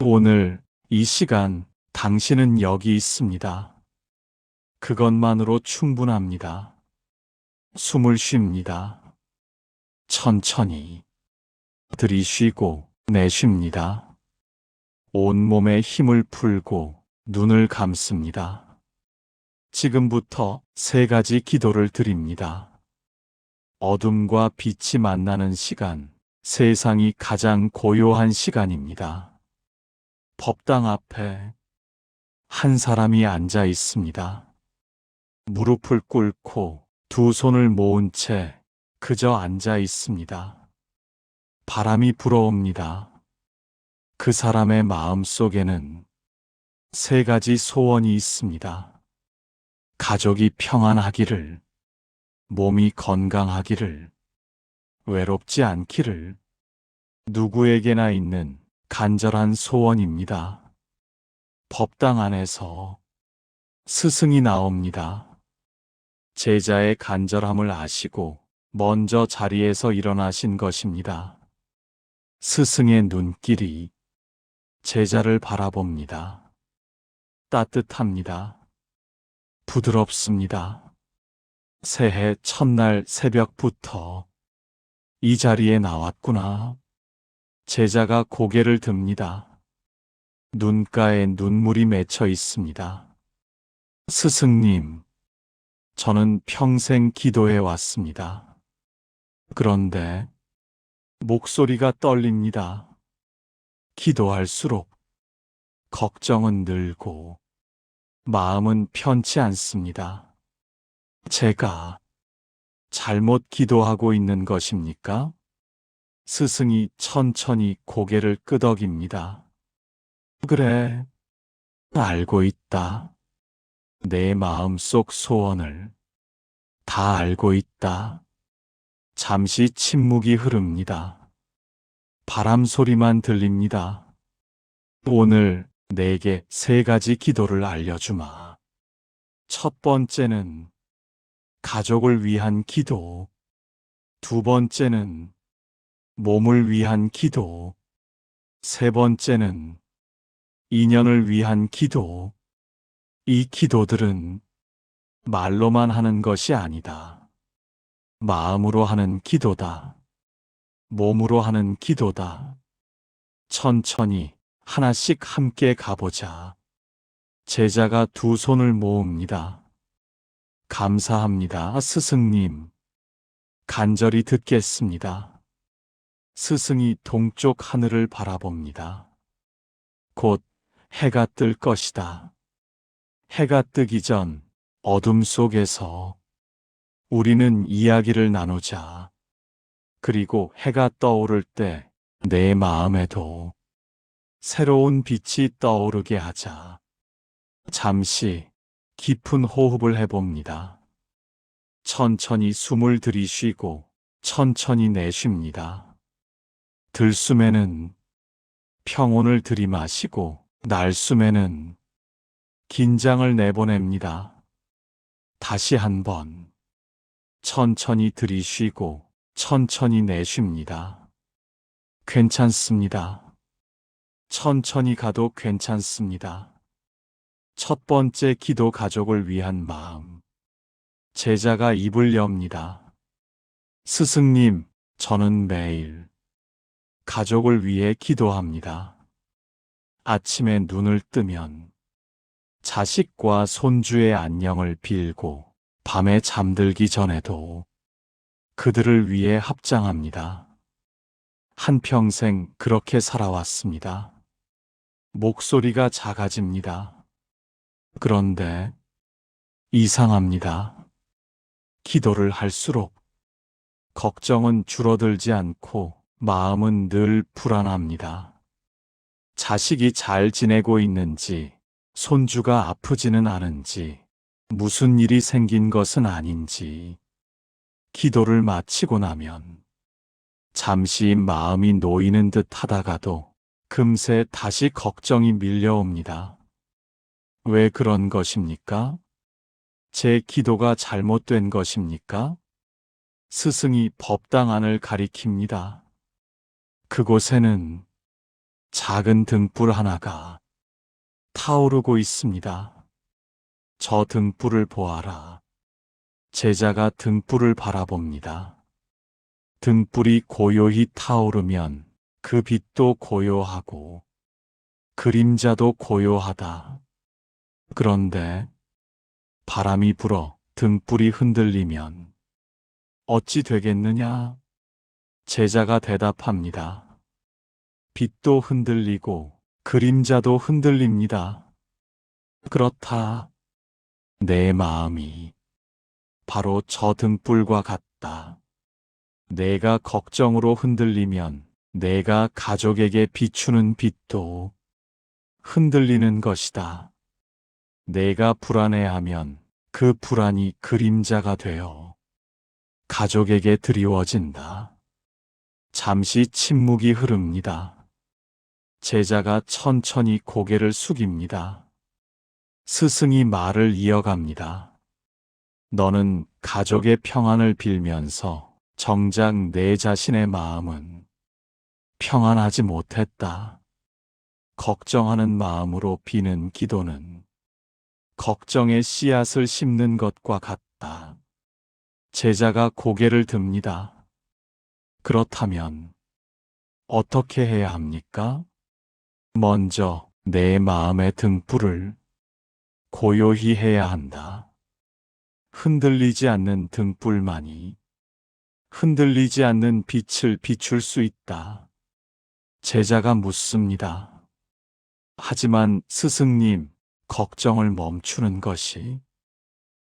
오늘 이 시간 당신은 여기 있습니다. 그것만으로 충분합니다. 숨을 쉽니다. 천천히 들이쉬고 내쉽니다. 온몸에 힘을 풀고 눈을 감습니다. 지금부터 세 가지 기도를 드립니다. 어둠과 빛이 만나는 시간, 세상이 가장 고요한 시간입니다. 법당 앞에 한 사람이 앉아 있습니다. 무릎을 꿇고 두 손을 모은 채 그저 앉아 있습니다. 바람이 불어옵니다. 그 사람의 마음 속에는 세 가지 소원이 있습니다. 가족이 평안하기를, 몸이 건강하기를, 외롭지 않기를, 누구에게나 있는 간절한 소원입니다. 법당 안에서 스승이 나옵니다. 제자의 간절함을 아시고 먼저 자리에서 일어나신 것입니다. 스승의 눈길이 제자를 바라봅니다. 따뜻합니다. 부드럽습니다. 새해 첫날 새벽부터 이 자리에 나왔구나. 제자가 고개를 듭니다. 눈가에 눈물이 맺혀 있습니다. 스승님, 저는 평생 기도해 왔습니다. 그런데 목소리가 떨립니다. 기도할수록 걱정은 늘고 마음은 편치 않습니다. 제가 잘못 기도하고 있는 것입니까? 스승이 천천히 고개를 끄덕입니다. 그래, 알고 있다. 내 마음속 소원을 다 알고 있다. 잠시 침묵이 흐릅니다. 바람 소리만 들립니다. 오늘 내게 세 가지 기도를 알려주마. 첫 번째는 가족을 위한 기도. 두 번째는 몸을 위한 기도. 세 번째는 인연을 위한 기도. 이 기도들은 말로만 하는 것이 아니다. 마음으로 하는 기도다. 몸으로 하는 기도다. 천천히 하나씩 함께 가보자. 제자가 두 손을 모읍니다. 감사합니다, 스승님. 간절히 듣겠습니다. 스승이 동쪽 하늘을 바라봅니다. 곧 해가 뜰 것이다. 해가 뜨기 전 어둠 속에서 우리는 이야기를 나누자. 그리고 해가 떠오를 때 내 마음에도 새로운 빛이 떠오르게 하자. 잠시 깊은 호흡을 해봅니다. 천천히 숨을 들이쉬고 천천히 내쉽니다. 들숨에는 평온을 들이마시고 날숨에는 긴장을 내보냅니다. 다시 한번 천천히 들이쉬고 천천히 내쉽니다. 괜찮습니다. 천천히 가도 괜찮습니다. 첫 번째 기도, 가족을 위한 마음. 제자가 입을 엽니다. 스승님, 저는 매일 가족을 위해 기도합니다. 아침에 눈을 뜨면 자식과 손주의 안녕을 빌고 밤에 잠들기 전에도 그들을 위해 합장합니다. 한평생 그렇게 살아왔습니다. 목소리가 작아집니다. 그런데 이상합니다. 기도를 할수록 걱정은 줄어들지 않고 마음은 늘 불안합니다. 자식이 잘 지내고 있는지, 손주가 아프지는 않은지, 무슨 일이 생긴 것은 아닌지, 기도를 마치고 나면 잠시 마음이 놓이는 듯 하다가도 금세 다시 걱정이 밀려옵니다. 왜 그런 것입니까? 제 기도가 잘못된 것입니까? 스승이 법당 안을 가리킵니다. 그곳에는 작은 등불 하나가 타오르고 있습니다. 저 등불을 보아라. 제자가 등불을 바라봅니다. 등불이 고요히 타오르면 그 빛도 고요하고 그림자도 고요하다. 그런데 바람이 불어 등불이 흔들리면 어찌 되겠느냐? 제자가 대답합니다. 빛도 흔들리고 그림자도 흔들립니다. 그렇다. 내 마음이 바로 저 등불과 같다. 내가 걱정으로 흔들리면 내가 가족에게 비추는 빛도 흔들리는 것이다. 내가 불안해하면 그 불안이 그림자가 되어 가족에게 드리워진다. 잠시 침묵이 흐릅니다. 제자가 천천히 고개를 숙입니다. 스승이 말을 이어갑니다. 너는 가족의 평안을 빌면서 정작 내 자신의 마음은 평안하지 못했다. 걱정하는 마음으로 비는 기도는 걱정의 씨앗을 심는 것과 같다. 제자가 고개를 듭니다. 그렇다면 어떻게 해야 합니까? 먼저 내 마음의 등불을 고요히 해야 한다. 흔들리지 않는 등불만이 흔들리지 않는 빛을 비출 수 있다. 제자가 묻습니다. 하지만 스승님, 걱정을 멈추는 것이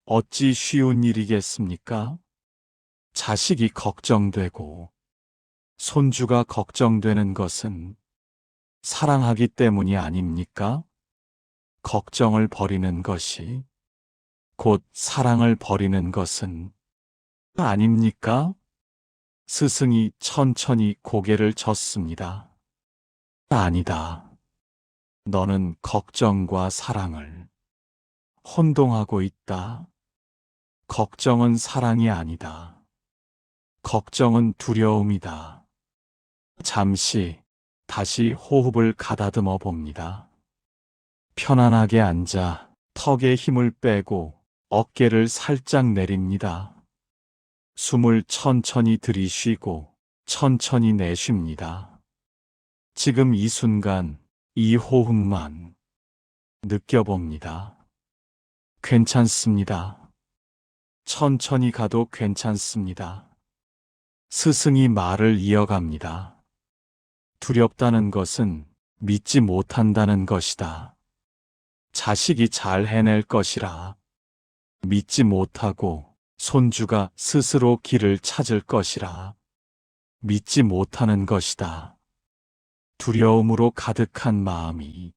어찌 쉬운 일이겠습니까? 자식이 걱정되고 손주가 걱정되는 것은 사랑하기 때문이 아닙니까? 걱정을 버리는 것이 곧 사랑을 버리는 것은 아닙니까? 스승이 천천히 고개를 젓습니다. 아니다. 너는 걱정과 사랑을 혼동하고 있다. 걱정은 사랑이 아니다. 걱정은 두려움이다. 잠시 다시 호흡을 가다듬어 봅니다. 편안하게 앉아 턱에 힘을 빼고 어깨를 살짝 내립니다. 숨을 천천히 들이쉬고 천천히 내쉽니다. 지금 이 순간 이 호흡만 느껴봅니다. 괜찮습니다. 천천히 가도 괜찮습니다. 스승이 말을 이어갑니다. 두렵다는 것은 믿지 못한다는 것이다. 자식이 잘 해낼 것이라 믿지 못하고 손주가 스스로 길을 찾을 것이라 믿지 못하는 것이다. 두려움으로 가득한 마음이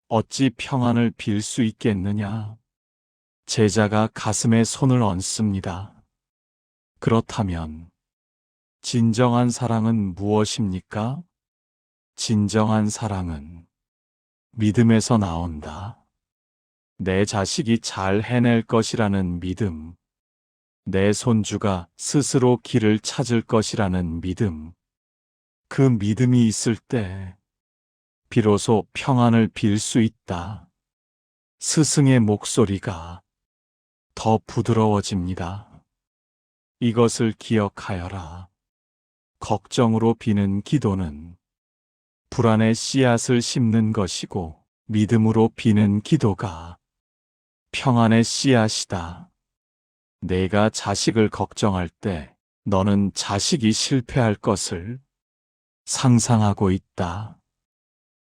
어찌 평안을 빌 수 있겠느냐? 제자가 가슴에 손을 얹습니다. 그렇다면 진정한 사랑은 무엇입니까? 진정한 사랑은 믿음에서 나온다. 내 자식이 잘 해낼 것이라는 믿음, 내 손주가 스스로 길을 찾을 것이라는 믿음, 그 믿음이 있을 때 비로소 평안을 빌 수 있다. 스승의 목소리가 더 부드러워집니다. 이것을 기억하여라. 걱정으로 비는 기도는 불안의 씨앗을 심는 것이고 믿음으로 비는 기도가 평안의 씨앗이다. 내가 자식을 걱정할 때 너는 자식이 실패할 것을 상상하고 있다.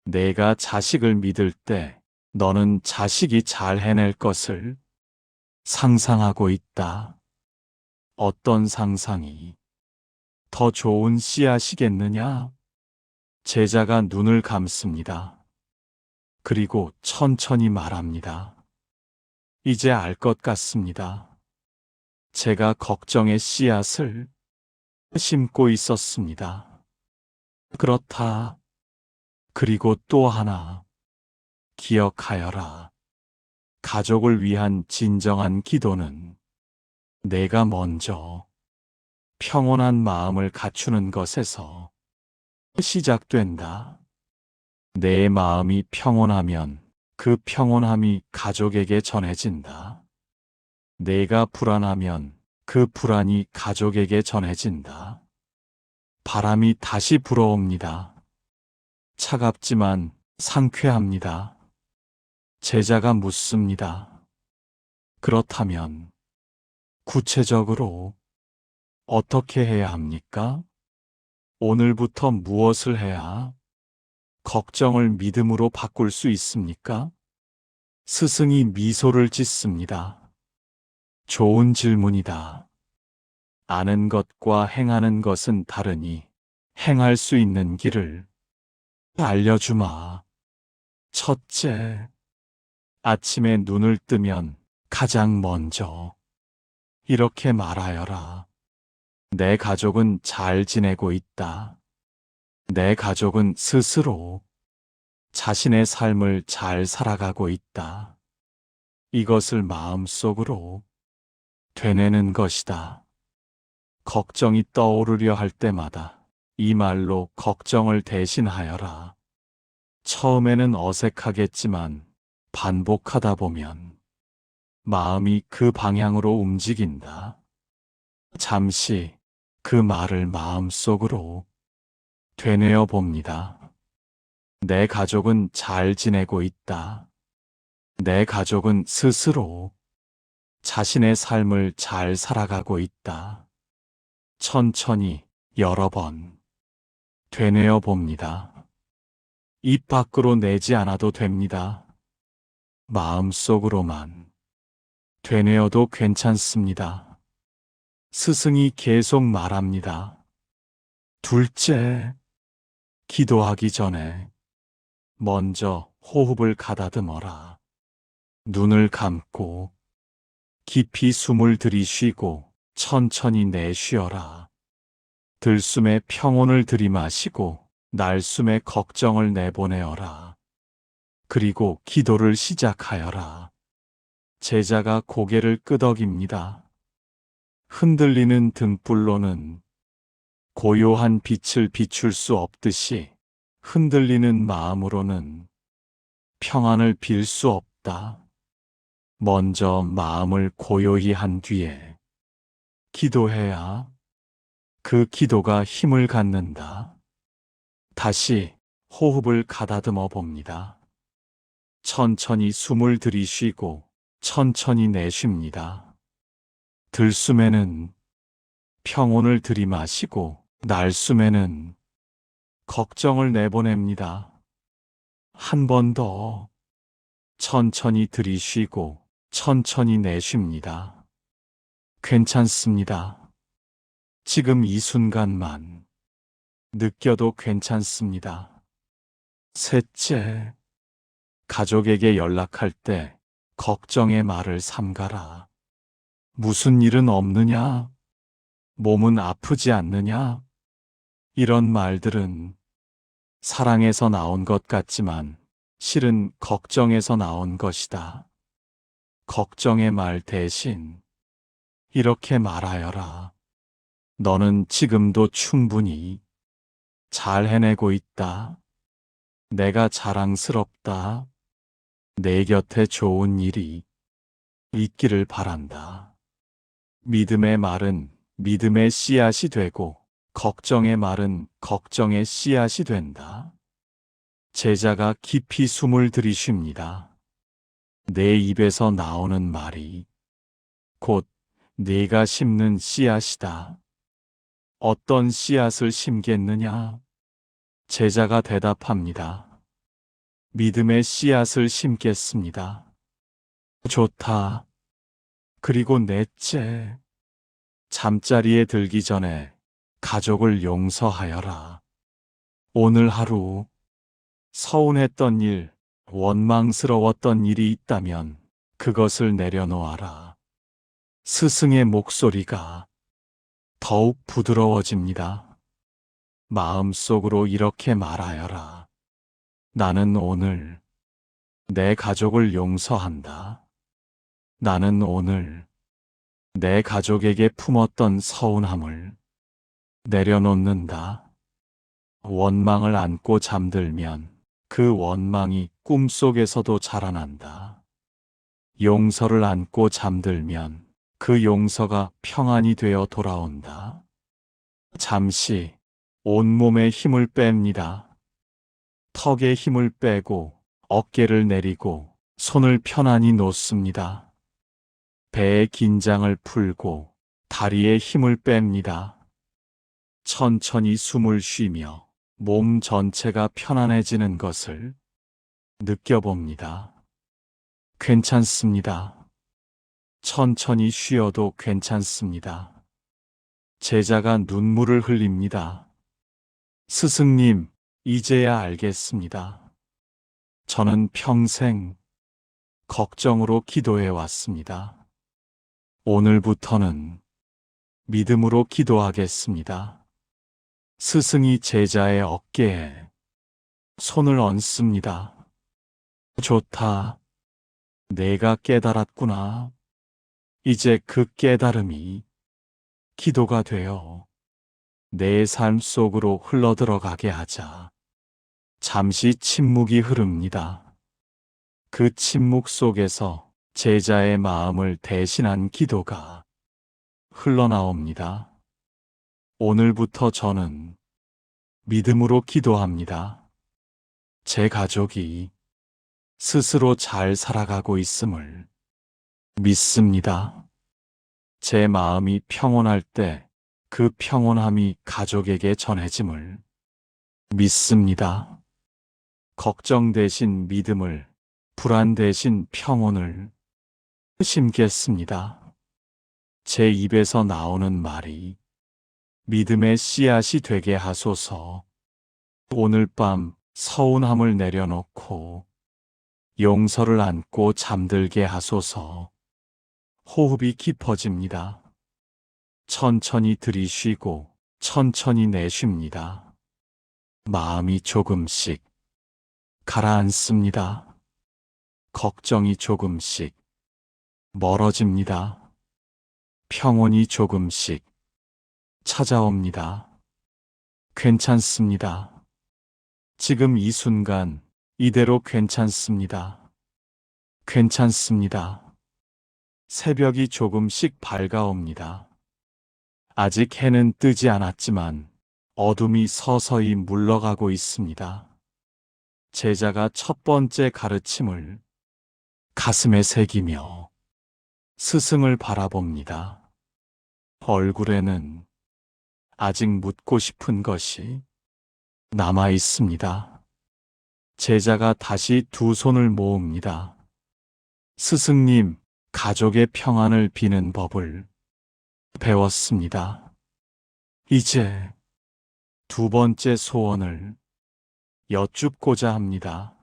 내가 자식을 믿을 때 너는 자식이 잘 해낼 것을 상상하고 있다. 어떤 상상이 더 좋은 씨앗이겠느냐? 제자가 눈을 감습니다. 그리고 천천히 말합니다. 이제 알 것 같습니다. 제가 걱정의 씨앗을 심고 있었습니다. 그렇다. 그리고 또 하나, 기억하여라. 가족을 위한 진정한 기도는 내가 먼저 평온한 마음을 갖추는 것에서 시작된다. 내 마음이 평온하면 그 평온함이 가족에게 전해진다. 내가 불안하면 그 불안이 가족에게 전해진다. 바람이 다시 불어옵니다. 차갑지만 상쾌합니다. 제자가 묻습니다. 그렇다면 구체적으로 어떻게 해야 합니까? 오늘부터 무엇을 해야 걱정을 믿음으로 바꿀 수 있습니까? 스승이 미소를 짓습니다. 좋은 질문이다. 아는 것과 행하는 것은 다르니 행할 수 있는 길을 알려주마. 첫째, 아침에 눈을 뜨면 가장 먼저 이렇게 말하여라. 내 가족은 잘 지내고 있다. 내 가족은 스스로 자신의 삶을 잘 살아가고 있다. 이것을 마음속으로 되뇌는 것이다. 걱정이 떠오르려 할 때마다 이 말로 걱정을 대신하여라. 처음에는 어색하겠지만 반복하다 보면 마음이 그 방향으로 움직인다. 잠시 그 말을 마음속으로 되뇌어 봅니다. 내 가족은 잘 지내고 있다. 내 가족은 스스로 자신의 삶을 잘 살아가고 있다. 천천히 여러 번 되뇌어 봅니다. 입 밖으로 내지 않아도 됩니다. 마음속으로만 되뇌어도 괜찮습니다. 스승이 계속 말합니다. 둘째, 기도하기 전에 먼저 호흡을 가다듬어라. 눈을 감고 깊이 숨을 들이쉬고 천천히 내쉬어라. 들숨에 평온을 들이마시고 날숨에 걱정을 내보내어라. 그리고 기도를 시작하여라. 제자가 고개를 끄덕입니다. 흔들리는 등불로는 고요한 빛을 비출 수 없듯이 흔들리는 마음으로는 평안을 빌 수 없다. 먼저 마음을 고요히 한 뒤에 기도해야 그 기도가 힘을 갖는다. 다시 호흡을 가다듬어 봅니다. 천천히 숨을 들이쉬고 천천히 내쉽니다. 들숨에는 평온을 들이마시고 날숨에는 걱정을 내보냅니다. 한 번 더 천천히 들이쉬고 천천히 내쉽니다. 괜찮습니다. 지금 이 순간만 느껴도 괜찮습니다. 셋째, 가족에게 연락할 때 걱정의 말을 삼가라. 무슨 일은 없느냐? 몸은 아프지 않느냐? 이런 말들은 사랑에서 나온 것 같지만 실은 걱정에서 나온 것이다. 걱정의 말 대신 이렇게 말하여라. 너는 지금도 충분히 잘 해내고 있다. 내가 자랑스럽다. 내 곁에 좋은 일이 있기를 바란다. 믿음의 말은 믿음의 씨앗이 되고 걱정의 말은 걱정의 씨앗이 된다. 제자가 깊이 숨을 들이쉽니다. 내 입에서 나오는 말이 곧 네가 심는 씨앗이다. 어떤 씨앗을 심겠느냐? 제자가 대답합니다. 믿음의 씨앗을 심겠습니다. 좋다. 그리고 넷째, 잠자리에 들기 전에 가족을 용서하여라. 오늘 하루 서운했던 일, 원망스러웠던 일이 있다면 그것을 내려놓아라. 스승의 목소리가 더욱 부드러워집니다. 마음속으로 이렇게 말하여라. 나는 오늘 내 가족을 용서한다. 나는 오늘 내 가족에게 품었던 서운함을 내려놓는다. 원망을 안고 잠들면 그 원망이 꿈속에서도 자라난다. 용서를 안고 잠들면 그 용서가 평안이 되어 돌아온다. 잠시 온몸에 힘을 뺍니다. 턱에 힘을 빼고 어깨를 내리고 손을 편안히 놓습니다. 배의 긴장을 풀고 다리에 힘을 뺍니다. 천천히 숨을 쉬며 몸 전체가 편안해지는 것을 느껴봅니다. 괜찮습니다. 천천히 쉬어도 괜찮습니다. 제자가 눈물을 흘립니다. 스승님, 이제야 알겠습니다. 저는 평생 걱정으로 기도해 왔습니다. 오늘부터는 믿음으로 기도하겠습니다. 스승이 제자의 어깨에 손을 얹습니다. 좋다. 내가 깨달았구나. 이제 그 깨달음이 기도가 되어 내 삶 속으로 흘러들어가게 하자. 잠시 침묵이 흐릅니다. 그 침묵 속에서 제자의 마음을 대신한 기도가 흘러나옵니다. 오늘부터 저는 믿음으로 기도합니다. 제 가족이 스스로 잘 살아가고 있음을 믿습니다. 제 마음이 평온할 때 그 평온함이 가족에게 전해짐을 믿습니다. 걱정 대신 믿음을, 불안 대신 평온을 심겠습니다. 제 입에서 나오는 말이 믿음의 씨앗이 되게 하소서. 오늘 밤 서운함을 내려놓고 용서를 안고 잠들게 하소서. 호흡이 깊어집니다. 천천히 들이쉬고 천천히 내쉽니다. 마음이 조금씩 가라앉습니다. 걱정이 조금씩 멀어집니다. 평온이 조금씩 찾아옵니다. 괜찮습니다. 지금 이 순간 이대로 괜찮습니다. 괜찮습니다. 새벽이 조금씩 밝아옵니다. 아직 해는 뜨지 않았지만 어둠이 서서히 물러가고 있습니다. 제자가 첫 번째 가르침을 가슴에 새기며 스승을 바라봅니다. 얼굴에는 아직 묻고 싶은 것이 남아 있습니다. 제자가 다시 두 손을 모읍니다. 스승님, 가족의 평안을 비는 법을 배웠습니다. 이제 두 번째 소원을 여쭙고자 합니다.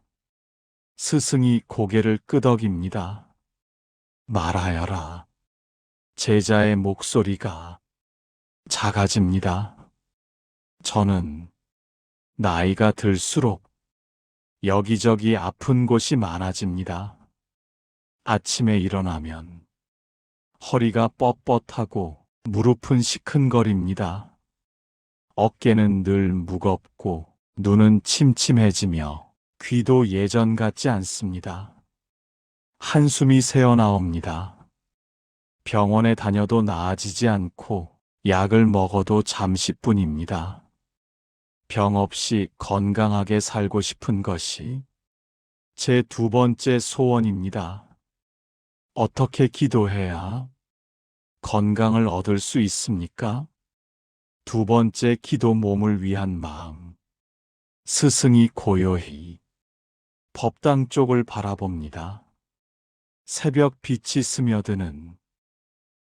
스승이 고개를 끄덕입니다. 말하여라. 제자의 목소리가 작아집니다. 저는 나이가 들수록 여기저기 아픈 곳이 많아집니다. 아침에 일어나면 허리가 뻣뻣하고 무릎은 시큰거립니다. 어깨는 늘 무겁고 눈은 침침해지며 귀도 예전 같지 않습니다. 한숨이 새어나옵니다. 병원에 다녀도 나아지지 않고 약을 먹어도 잠시뿐입니다. 병 없이 건강하게 살고 싶은 것이 제 두 번째 소원입니다. 어떻게 기도해야 건강을 얻을 수 있습니까? 두 번째 기도 몸을 위한 마음. 스승이 고요히 법당 쪽을 바라봅니다. 새벽 빛이 스며드는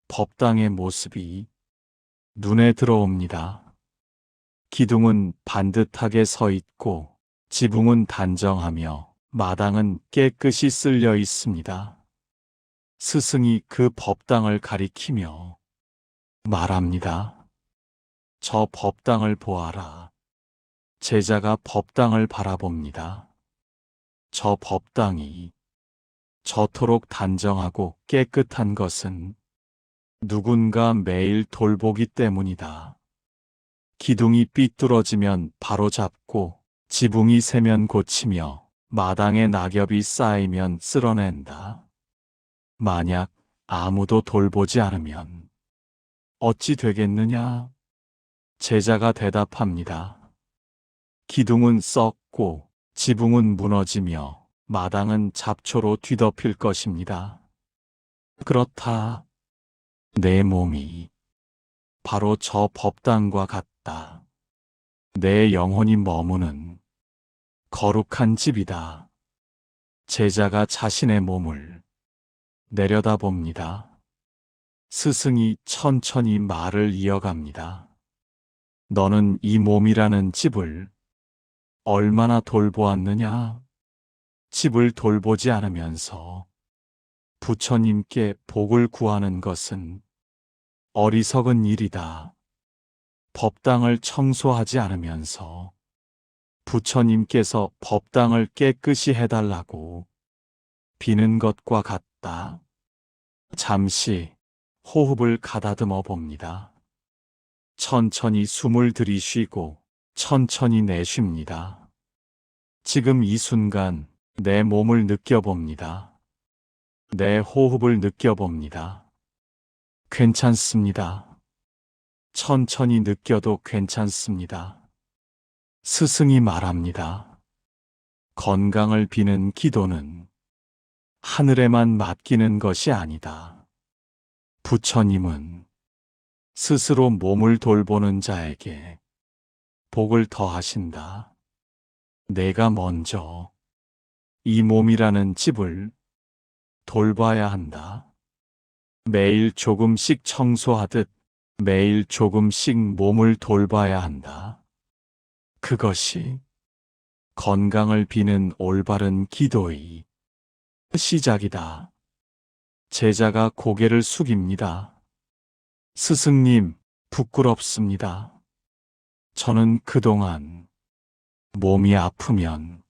법당의 모습이 눈에 들어옵니다. 기둥은 반듯하게 서 있고 지붕은 단정하며 마당은 깨끗이 쓸려 있습니다. 스승이 그 법당을 가리키며 말합니다. 저 법당을 보아라. 제자가 법당을 바라봅니다. 저 법당이 저토록 단정하고 깨끗한 것은 누군가 매일 돌보기 때문이다. 기둥이 삐뚤어지면 바로 잡고 지붕이 새면 고치며 마당에 낙엽이 쌓이면 쓸어낸다. 만약 아무도 돌보지 않으면 어찌 되겠느냐? 제자가 대답합니다. 기둥은 썩고 지붕은 무너지며 마당은 잡초로 뒤덮일 것입니다. 그렇다. 내 몸이 바로 저 법당과 같다. 내 영혼이 머무는 거룩한 집이다. 제자가 자신의 몸을 내려다봅니다. 스승이 천천히 말을 이어갑니다. 너는 이 몸이라는 집을 얼마나 돌보았느냐? 집을 돌보지 않으면서 부처님께 복을 구하는 것은 어리석은 일이다. 법당을 청소하지 않으면서 부처님께서 법당을 깨끗이 해달라고 비는 것과 같다. 잠시 호흡을 가다듬어 봅니다. 천천히 숨을 들이쉬고 천천히 내쉽니다. 지금 이 순간 내 몸을 느껴봅니다. 내 호흡을 느껴봅니다. 괜찮습니다. 천천히 느껴도 괜찮습니다. 스승이 말합니다. 건강을 비는 기도는 하늘에만 맡기는 것이 아니다. 부처님은 스스로 몸을 돌보는 자에게 복을 더하신다. 내가 먼저 이 몸이라는 집을 돌봐야 한다. 매일 조금씩 청소하듯 매일 조금씩 몸을 돌봐야 한다. 그것이 건강을 비는 올바른 기도의 시작이다. 제자가 고개를 숙입니다. 스승님, 부끄럽습니다. 저는 그동안 몸이 아프면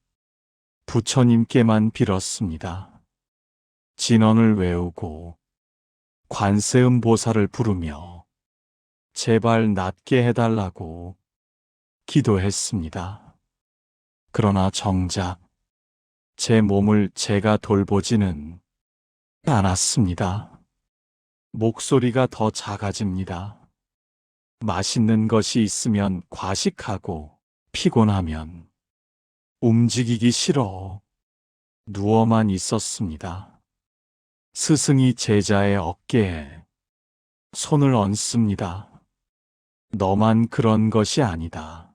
부처님께만 빌었습니다. 진언을 외우고 관세음 보살을 부르며 제발 낫게 해달라고 기도했습니다. 그러나 정작 제 몸을 제가 돌보지는 않았습니다. 목소리가 더 작아집니다. 맛있는 것이 있으면 과식하고 피곤하면 움직이기 싫어 누워만 있었습니다. 스승이 제자의 어깨에 손을 얹습니다. 너만 그런 것이 아니다.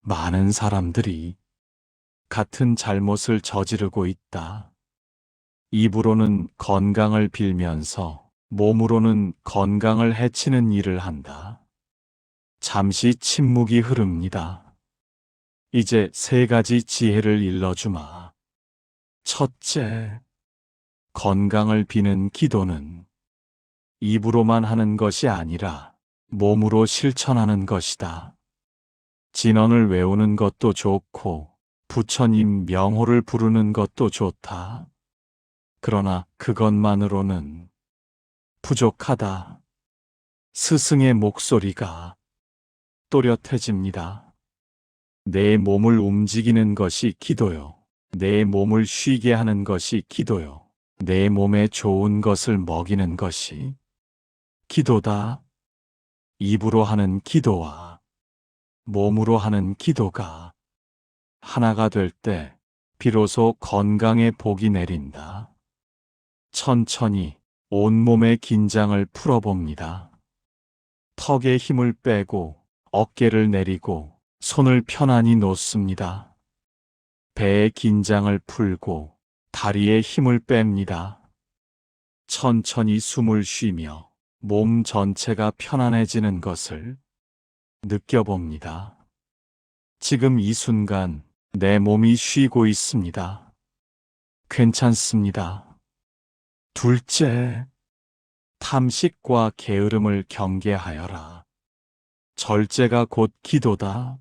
많은 사람들이 같은 잘못을 저지르고 있다. 입으로는 건강을 빌면서 몸으로는 건강을 해치는 일을 한다. 잠시 침묵이 흐릅니다. 이제 세 가지 지혜를 일러주마. 첫째, 건강을 비는 기도는 입으로만 하는 것이 아니라 몸으로 실천하는 것이다. 진언을 외우는 것도 좋고 부처님 명호를 부르는 것도 좋다. 그러나 그것만으로는 부족하다. 스승의 목소리가 또렷해집니다. 내 몸을 움직이는 것이 기도요. 내 몸을 쉬게 하는 것이 기도요. 내 몸에 좋은 것을 먹이는 것이 기도다. 입으로 하는 기도와 몸으로 하는 기도가 하나가 될 때 비로소 건강에 복이 내린다. 천천히 온몸의 긴장을 풀어봅니다. 턱에 힘을 빼고 어깨를 내리고 손을 편안히 놓습니다. 배의 긴장을 풀고 다리에 힘을 뺍니다. 천천히 숨을 쉬며 몸 전체가 편안해지는 것을 느껴봅니다. 지금 이 순간 내 몸이 쉬고 있습니다. 괜찮습니다. 둘째, 탐식과 게으름을 경계하여라. 절제가 곧 기도다.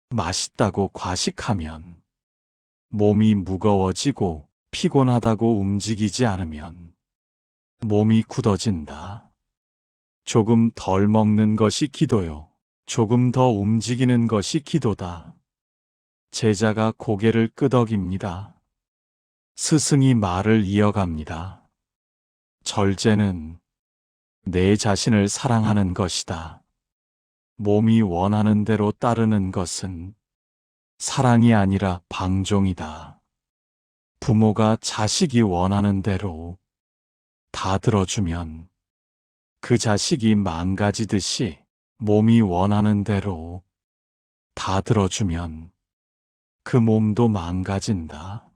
맛있다고 과식하면 몸이 무거워지고 피곤하다고 움직이지 않으면 몸이 굳어진다. 조금 덜 먹는 것이 기도요. 조금 더 움직이는 것이 기도다. 제자가 고개를 끄덕입니다. 스승이 말을 이어갑니다. 절제는 내 자신을 사랑하는 것이다. 몸이 원하는 대로 따르는 것은 사랑이 아니라 방종이다. 부모가 자식이 원하는 대로 다 들어주면 그 자식이 망가지듯이 몸이 원하는 대로 다 들어주면 그 몸도 망가진다.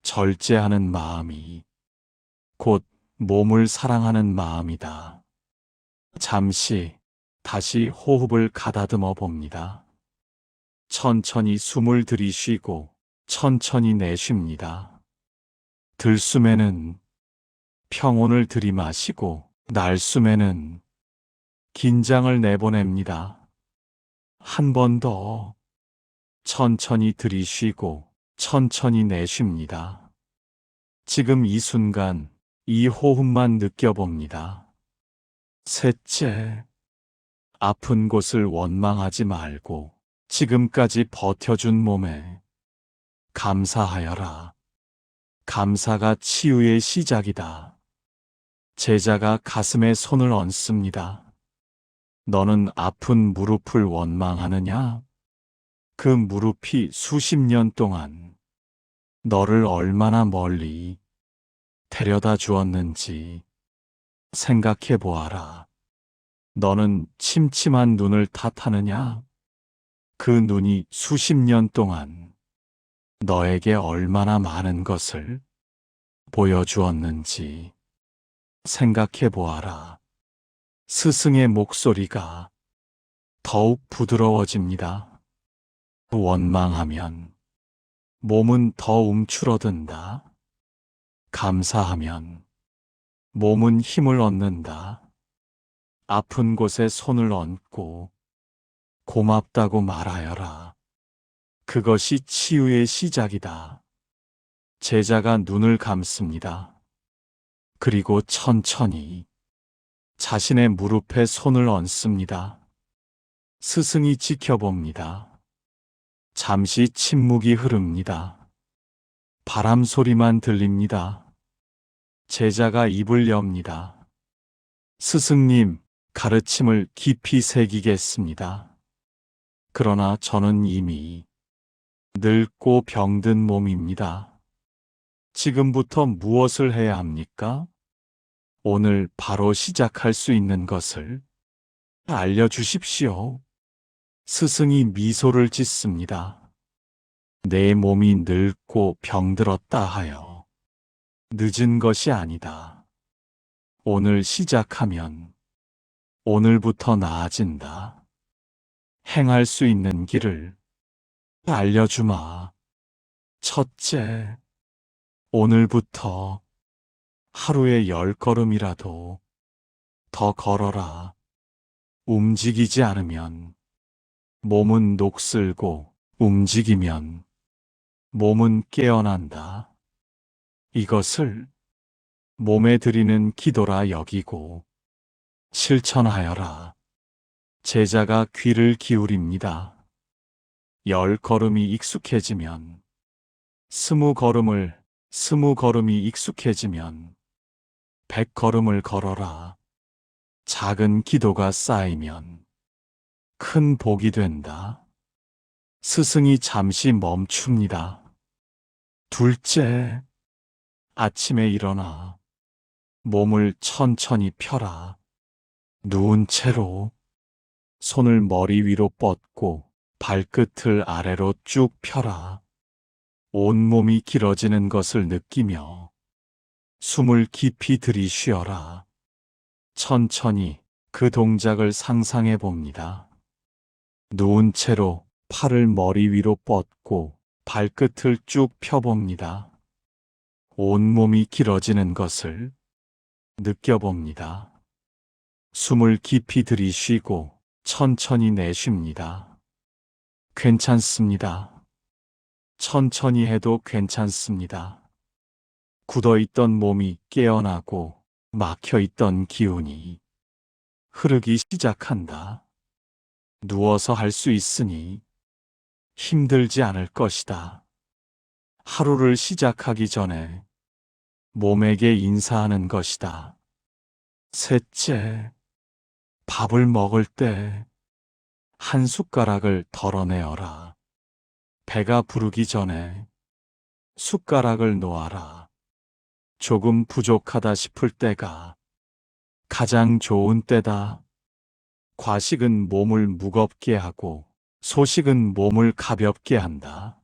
절제하는 마음이 곧 몸을 사랑하는 마음이다. 잠시 다시 호흡을 가다듬어 봅니다. 천천히 숨을 들이쉬고 천천히 내쉽니다. 들숨에는 평온을 들이마시고 날숨에는 긴장을 내보냅니다. 한 번 더 천천히 들이쉬고 천천히 내쉽니다. 지금 이 순간 이 호흡만 느껴봅니다. 셋째, 아픈 곳을 원망하지 말고 지금까지 버텨준 몸에 감사하여라. 감사가 치유의 시작이다. 제자가 가슴에 손을 얹습니다. 너는 아픈 무릎을 원망하느냐? 그 무릎이 수십 년 동안 너를 얼마나 멀리 데려다 주었는지 생각해 보아라. 너는 침침한 눈을 탓하느냐? 그 눈이 수십 년 동안 너에게 얼마나 많은 것을 보여주었는지 생각해 보아라. 스승의 목소리가 더욱 부드러워집니다. 원망하면 몸은 더 움츠러든다. 감사하면 몸은 힘을 얻는다. 아픈 곳에 손을 얹고 고맙다고 말하여라. 그것이 치유의 시작이다. 제자가 눈을 감습니다. 그리고 천천히 자신의 무릎에 손을 얹습니다. 스승이 지켜봅니다. 잠시 침묵이 흐릅니다. 바람 소리만 들립니다. 제자가 입을 엽니다. 스승님, 가르침을 깊이 새기겠습니다. 그러나 저는 이미 늙고 병든 몸입니다. 지금부터 무엇을 해야 합니까? 오늘 바로 시작할 수 있는 것을 알려주십시오. 스승이 미소를 짓습니다. 내 몸이 늙고 병들었다 하여 늦은 것이 아니다. 오늘 시작하면 오늘부터 나아진다. 행할 수 있는 길을 알려주마. 첫째, 오늘부터 하루에 10걸음이라도 더 걸어라. 움직이지 않으면 몸은 녹슬고 움직이면 몸은 깨어난다. 이것을 몸에 드리는 기도라 여기고 실천하여라. 제자가 귀를 기울입니다. 10걸음이 익숙해지면 20걸음이 익숙해지면 100걸음을 걸어라. 작은 기도가 쌓이면 큰 복이 된다. 스승이 잠시 멈춥니다. 둘째, 아침에 일어나 몸을 천천히 펴라. 누운 채로 손을 머리 위로 뻗고 발끝을 아래로 쭉 펴라. 온몸이 길어지는 것을 느끼며 숨을 깊이 들이쉬어라. 천천히 그 동작을 상상해 봅니다. 누운 채로 팔을 머리 위로 뻗고 발끝을 쭉 펴봅니다. 온몸이 길어지는 것을 느껴봅니다. 숨을 깊이 들이쉬고 천천히 내쉽니다. 괜찮습니다. 천천히 해도 괜찮습니다. 굳어있던 몸이 깨어나고 막혀있던 기운이 흐르기 시작한다. 누워서 할 수 있으니 힘들지 않을 것이다. 하루를 시작하기 전에 몸에게 인사하는 것이다. 셋째, 밥을 먹을 때 한 숟가락을 덜어내어라. 배가 부르기 전에 숟가락을 놓아라. 조금 부족하다 싶을 때가 가장 좋은 때다. 과식은 몸을 무겁게 하고 소식은 몸을 가볍게 한다.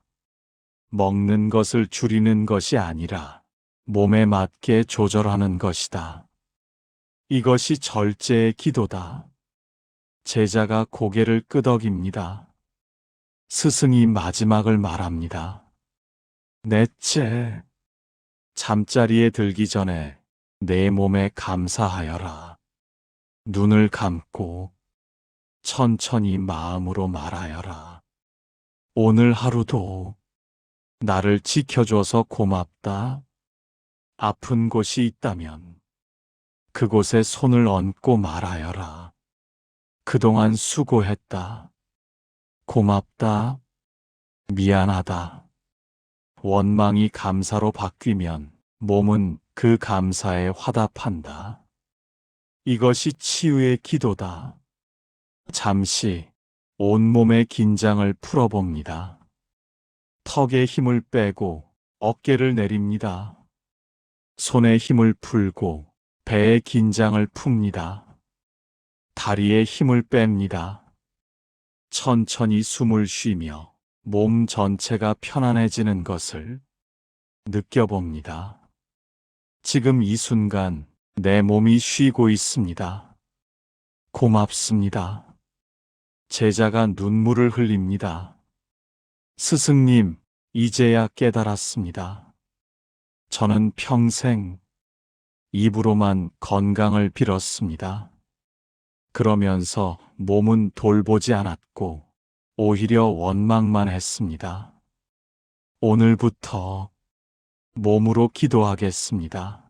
먹는 것을 줄이는 것이 아니라 몸에 맞게 조절하는 것이다. 이것이 절제의 기도다. 제자가 고개를 끄덕입니다. 스승이 마지막을 말합니다. 넷째, 잠자리에 들기 전에 내 몸에 감사하여라. 눈을 감고 천천히 마음으로 말하여라. 오늘 하루도 나를 지켜줘서 고맙다. 아픈 곳이 있다면 그곳에 손을 얹고 말하여라. 그동안 수고했다. 고맙다. 미안하다. 원망이 감사로 바뀌면 몸은 그 감사에 화답한다. 이것이 치유의 기도다. 잠시 온몸의 긴장을 풀어봅니다. 턱에 힘을 빼고 어깨를 내립니다. 손에 힘을 풀고 배에 긴장을 풉니다. 다리에 힘을 뺍니다. 천천히 숨을 쉬며 몸 전체가 편안해지는 것을 느껴봅니다. 지금 이 순간 내 몸이 쉬고 있습니다. 고맙습니다. 제자가 눈물을 흘립니다. 스승님, 이제야 깨달았습니다. 저는 평생 입으로만 건강을 빌었습니다. 그러면서 몸은 돌보지 않았고 오히려 원망만 했습니다. 오늘부터 몸으로 기도하겠습니다.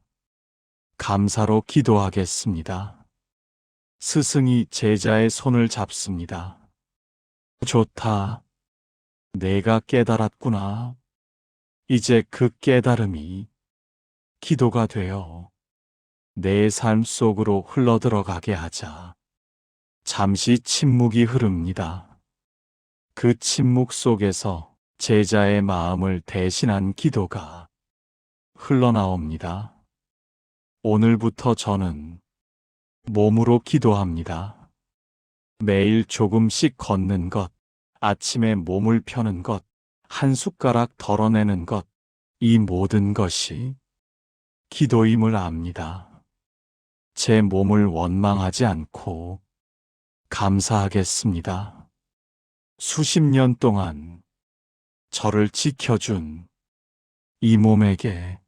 감사로 기도하겠습니다. 스승이 제자의 손을 잡습니다. 좋다. 내가 깨달았구나. 이제 그 깨달음이 기도가 되어 내 삶 속으로 흘러들어가게 하자. 잠시 침묵이 흐릅니다. 그 침묵 속에서 제자의 마음을 대신한 기도가 흘러나옵니다. 오늘부터 저는 몸으로 기도합니다. 매일 조금씩 걷는 것, 아침에 몸을 펴는 것, 한 숟가락 덜어내는 것, 이 모든 것이 기도임을 압니다. 제 몸을 원망하지 않고 감사하겠습니다. 수십 년 동안 저를 지켜준 이 몸에게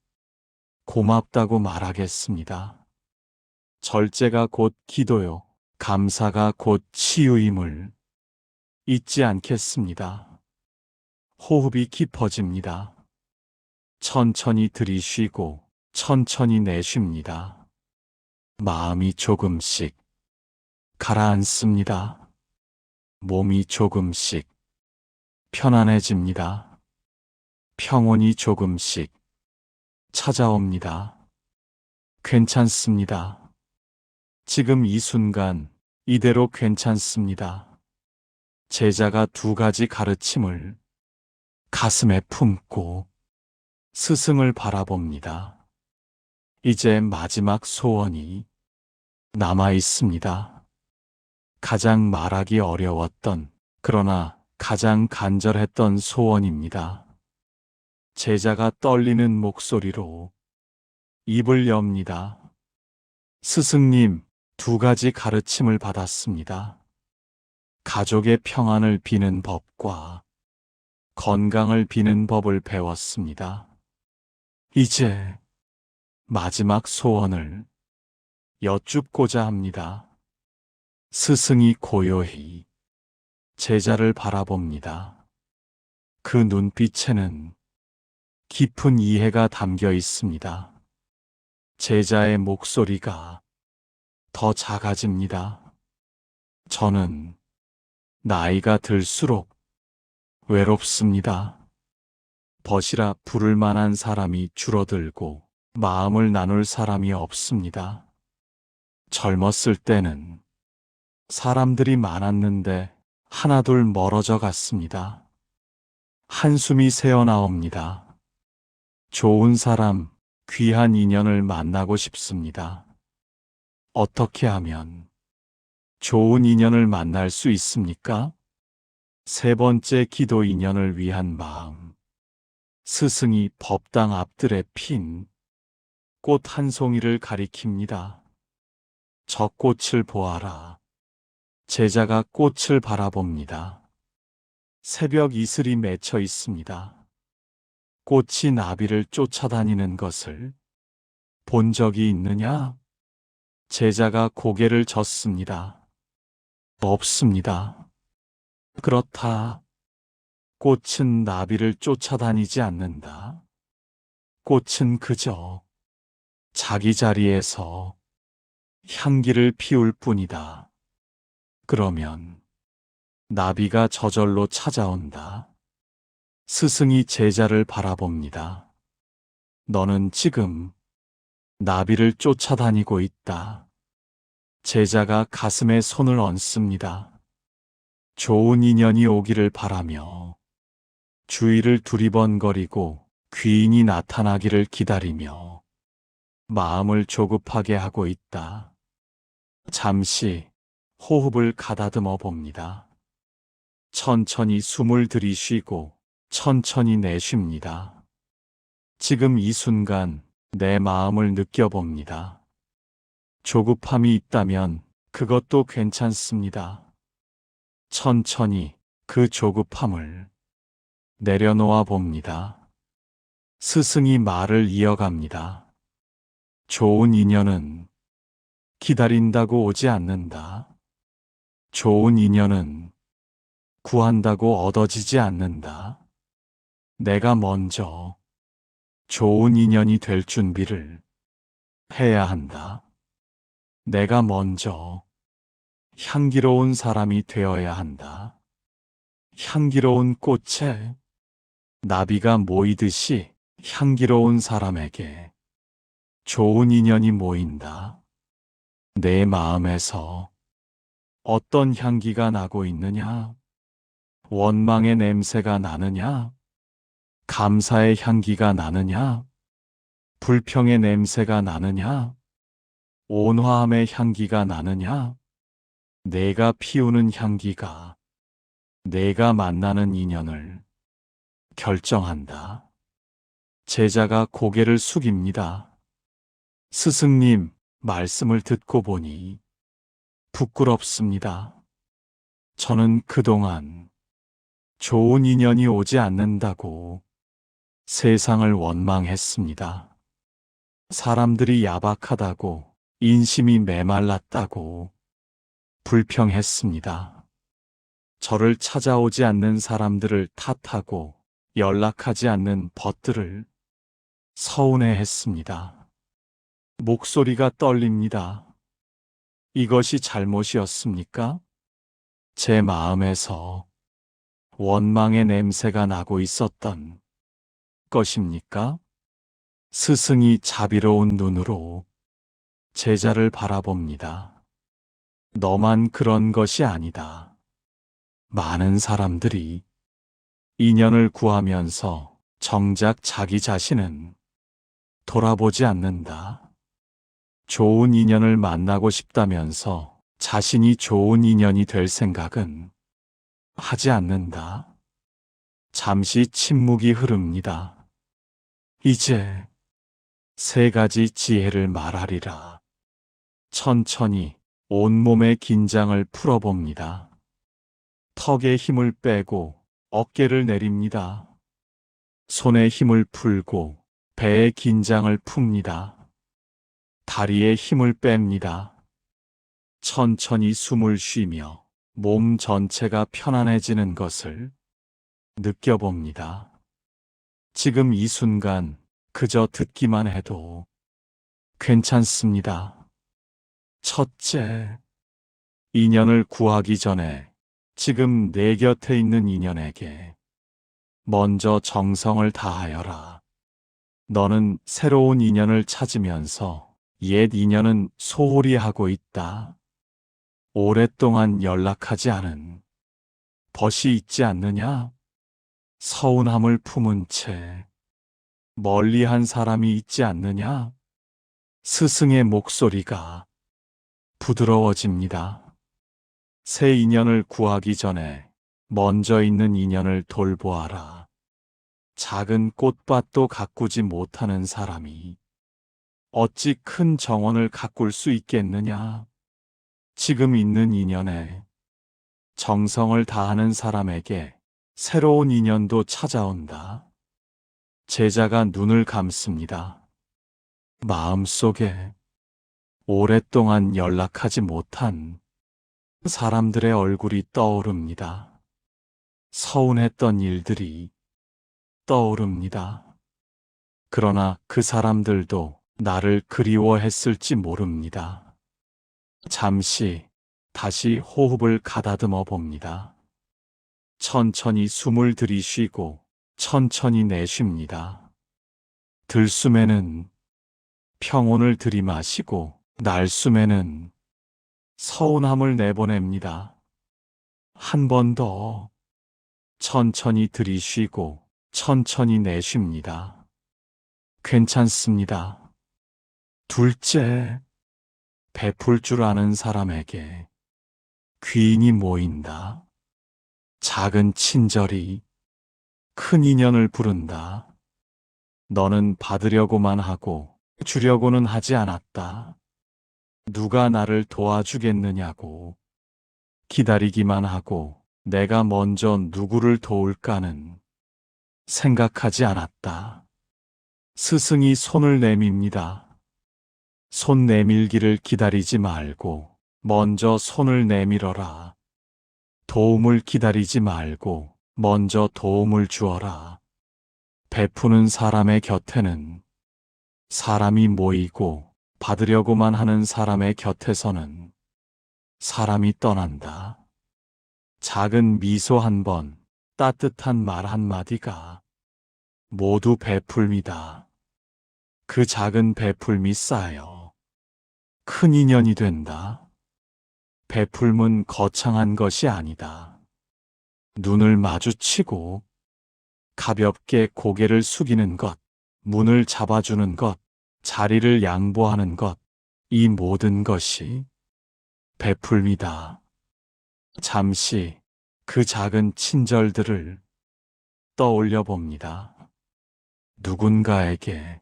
고맙다고 말하겠습니다. 절제가 곧 기도요. 감사가 곧 치유임을 잊지 않겠습니다. 호흡이 깊어집니다. 천천히 들이쉬고 천천히 내쉽니다. 마음이 조금씩 가라앉습니다. 몸이 조금씩 편안해집니다. 평온이 조금씩 찾아옵니다. 괜찮습니다. 지금 이 순간 이대로 괜찮습니다. 제자가 두 가지 가르침을 가슴에 품고 스승을 바라봅니다. 이제 마지막 소원이 남아 있습니다. 가장 말하기 어려웠던, 그러나 가장 간절했던 소원입니다. 제자가 떨리는 목소리로 입을 엽니다. 스승님, 두 가지 가르침을 받았습니다. 가족의 평안을 비는 법과 건강을 비는 법을 배웠습니다. 이제 마지막 소원을 여쭙고자 합니다. 스승이 고요히 제자를 바라봅니다. 그 눈빛에는 깊은 이해가 담겨 있습니다. 제자의 목소리가 더 작아집니다. 저는 나이가 들수록 외롭습니다. 벗이라 부를 만한 사람이 줄어들고 마음을 나눌 사람이 없습니다. 젊었을 때는 사람들이 많았는데 하나둘 멀어져 갔습니다. 한숨이 새어나옵니다. 좋은 사람, 귀한 인연을 만나고 싶습니다. 어떻게 하면 좋은 인연을 만날 수 있습니까? 세 번째 기도 인연을 위한 마음. 스승이 법당 앞들에 핀 꽃 한 송이를 가리킵니다. 저 꽃을 보아라. 제자가 꽃을 바라봅니다. 새벽 이슬이 맺혀 있습니다. 꽃이 나비를 쫓아다니는 것을 본 적이 있느냐? 제자가 고개를 젓습니다. 없습니다. 그렇다. 꽃은 나비를 쫓아다니지 않는다. 꽃은 그저 자기 자리에서 향기를 피울 뿐이다. 그러면 나비가 저절로 찾아온다. 스승이 제자를 바라봅니다. 너는 지금 나비를 쫓아다니고 있다. 제자가 가슴에 손을 얹습니다. 좋은 인연이 오기를 바라며 주위를 두리번거리고 귀인이 나타나기를 기다리며 마음을 조급하게 하고 있다. 잠시 호흡을 가다듬어 봅니다. 천천히 숨을 들이쉬고 천천히 내쉽니다. 지금 이 순간 내 마음을 느껴봅니다. 조급함이 있다면 그것도 괜찮습니다. 천천히 그 조급함을 내려놓아 봅니다. 스승이 말을 이어갑니다. 좋은 인연은 기다린다고 오지 않는다. 좋은 인연은 구한다고 얻어지지 않는다. 내가 먼저 좋은 인연이 될 준비를 해야 한다. 내가 먼저 향기로운 사람이 되어야 한다. 향기로운 꽃에 나비가 모이듯이 향기로운 사람에게 좋은 인연이 모인다. 내 마음에서 어떤 향기가 나고 있느냐? 원망의 냄새가 나느냐? 감사의 향기가 나느냐? 불평의 냄새가 나느냐? 온화함의 향기가 나느냐? 내가 피우는 향기가 내가 만나는 인연을 결정한다. 제자가 고개를 숙입니다. 스승님 말씀을 듣고 보니 부끄럽습니다. 저는 그동안 좋은 인연이 오지 않는다고 세상을 원망했습니다. 사람들이 야박하다고, 인심이 메말랐다고 불평했습니다. 저를 찾아오지 않는 사람들을 탓하고 연락하지 않는 벗들을 서운해했습니다. 목소리가 떨립니다. 이것이 잘못이었습니까? 제 마음에서 원망의 냄새가 나고 있었던 것입니까? 스승이 자비로운 눈으로 제자를 바라봅니다. 너만 그런 것이 아니다. 많은 사람들이 인연을 구하면서 정작 자기 자신은 돌아보지 않는다. 좋은 인연을 만나고 싶다면서 자신이 좋은 인연이 될 생각은 하지 않는다. 잠시 침묵이 흐릅니다. 이제 세 가지 지혜를 말하리라. 천천히 온몸의 긴장을 풀어봅니다. 턱에 힘을 빼고 어깨를 내립니다. 손에 힘을 풀고 배에 긴장을 풉니다. 다리에 힘을 뺍니다. 천천히 숨을 쉬며 몸 전체가 편안해지는 것을 느껴봅니다. 지금 이 순간 그저 듣기만 해도 괜찮습니다. 첫째, 인연을 구하기 전에 지금 내 곁에 있는 인연에게 먼저 정성을 다하여라. 너는 새로운 인연을 찾으면서 옛 인연은 소홀히 하고 있다. 오랫동안 연락하지 않은 벗이 있지 않느냐? 서운함을 품은 채 멀리한 사람이 있지 않느냐? 스승의 목소리가 부드러워집니다. 새 인연을 구하기 전에 먼저 있는 인연을 돌보아라. 작은 꽃밭도 가꾸지 못하는 사람이 어찌 큰 정원을 가꿀 수 있겠느냐? 지금 있는 인연에 정성을 다하는 사람에게 새로운 인연도 찾아온다. 제자가 눈을 감습니다. 마음속에 오랫동안 연락하지 못한 사람들의 얼굴이 떠오릅니다. 서운했던 일들이 떠오릅니다. 그러나 그 사람들도 나를 그리워했을지 모릅니다. 잠시 다시 호흡을 가다듬어 봅니다. 천천히 숨을 들이쉬고 천천히 내쉽니다. 들숨에는 평온을 들이마시고 날숨에는 서운함을 내보냅니다. 한 번 더 천천히 들이쉬고 천천히 내쉽니다. 괜찮습니다. 둘째, 베풀 줄 아는 사람에게 귀인이 모인다. 작은 친절이 큰 인연을 부른다. 너는 받으려고만 하고 주려고는 하지 않았다. 누가 나를 도와주겠느냐고 기다리기만 하고 내가 먼저 누구를 도울까는 생각하지 않았다. 스승이 손을 내밉니다. 손 내밀기를 기다리지 말고 먼저 손을 내밀어라. 도움을 기다리지 말고 먼저 도움을 주어라. 베푸는 사람의 곁에는 사람이 모이고 받으려고만 하는 사람의 곁에서는 사람이 떠난다. 작은 미소 한 번, 따뜻한 말 한마디가 모두 베풀미다. 그 작은 베풀미 쌓여 큰 인연이 된다. 베풀문 거창한 것이 아니다. 눈을 마주치고 가볍게 고개를 숙이는 것, 문을 잡아주는 것, 자리를 양보하는 것, 이 모든 것이 베풀미다. 잠시 그 작은 친절들을 떠올려 봅니다. 누군가에게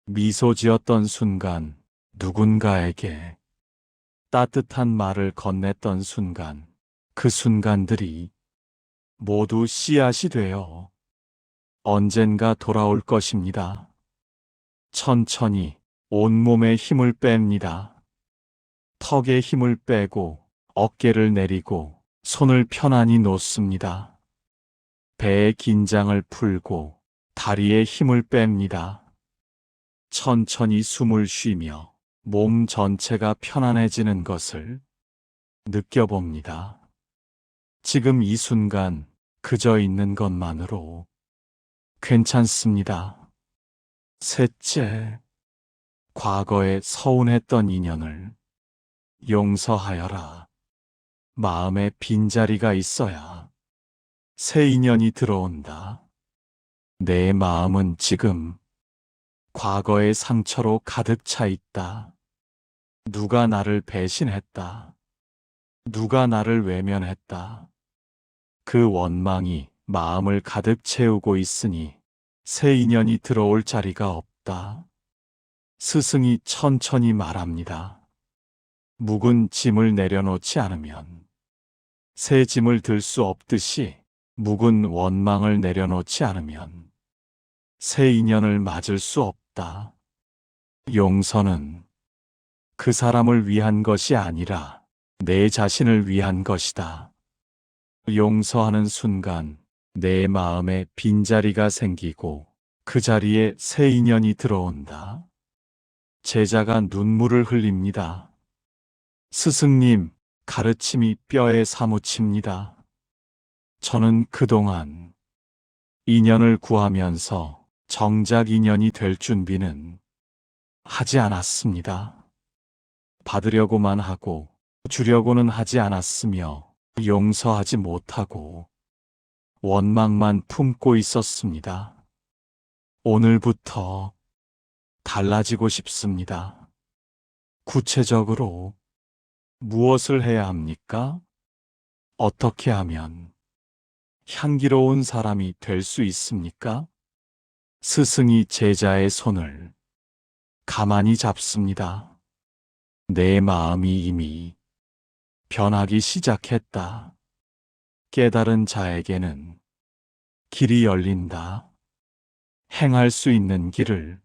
미소 지었던 순간, 누군가에게 따뜻한 말을 건넸던 순간, 그 순간들이 모두 씨앗이 되어 언젠가 돌아올 것입니다. 천천히 온몸에 힘을 뺍니다. 턱에 힘을 빼고 어깨를 내리고 손을 편안히 놓습니다. 배의 긴장을 풀고 다리에 힘을 뺍니다. 천천히 숨을 쉬며 몸 전체가 편안해지는 것을 느껴봅니다. 지금 이 순간 그저 있는 것만으로 괜찮습니다. 셋째, 과거에 서운했던 인연을 용서하여라. 마음에 빈자리가 있어야 새 인연이 들어온다. 내 마음은 지금 과거의 상처로 가득 차 있다. 누가 나를 배신했다. 누가 나를 외면했다. 그 원망이 마음을 가득 채우고 있으니 새 인연이 들어올 자리가 없다. 스승이 천천히 말합니다. 묵은 짐을 내려놓지 않으면 새 짐을 들 수 없듯이 묵은 원망을 내려놓지 않으면 새 인연을 맞을 수 없다. 용서는 그 사람을 위한 것이 아니라 내 자신을 위한 것이다. 용서하는 순간 내 마음에 빈자리가 생기고 그 자리에 새 인연이 들어온다. 제자가 눈물을 흘립니다. 스승님, 가르침이 뼈에 사무칩니다. 저는 그동안 인연을 구하면서 정작 인연이 될 준비는 하지 않았습니다. 받으려고만 하고 주려고는 하지 않았으며 용서하지 못하고 원망만 품고 있었습니다. 오늘부터 달라지고 싶습니다. 구체적으로 무엇을 해야 합니까? 어떻게 하면 향기로운 사람이 될 수 있습니까? 스승이 제자의 손을 가만히 잡습니다. 내 마음이 이미 변하기 시작했다. 깨달은 자에게는 길이 열린다. 행할 수 있는 길을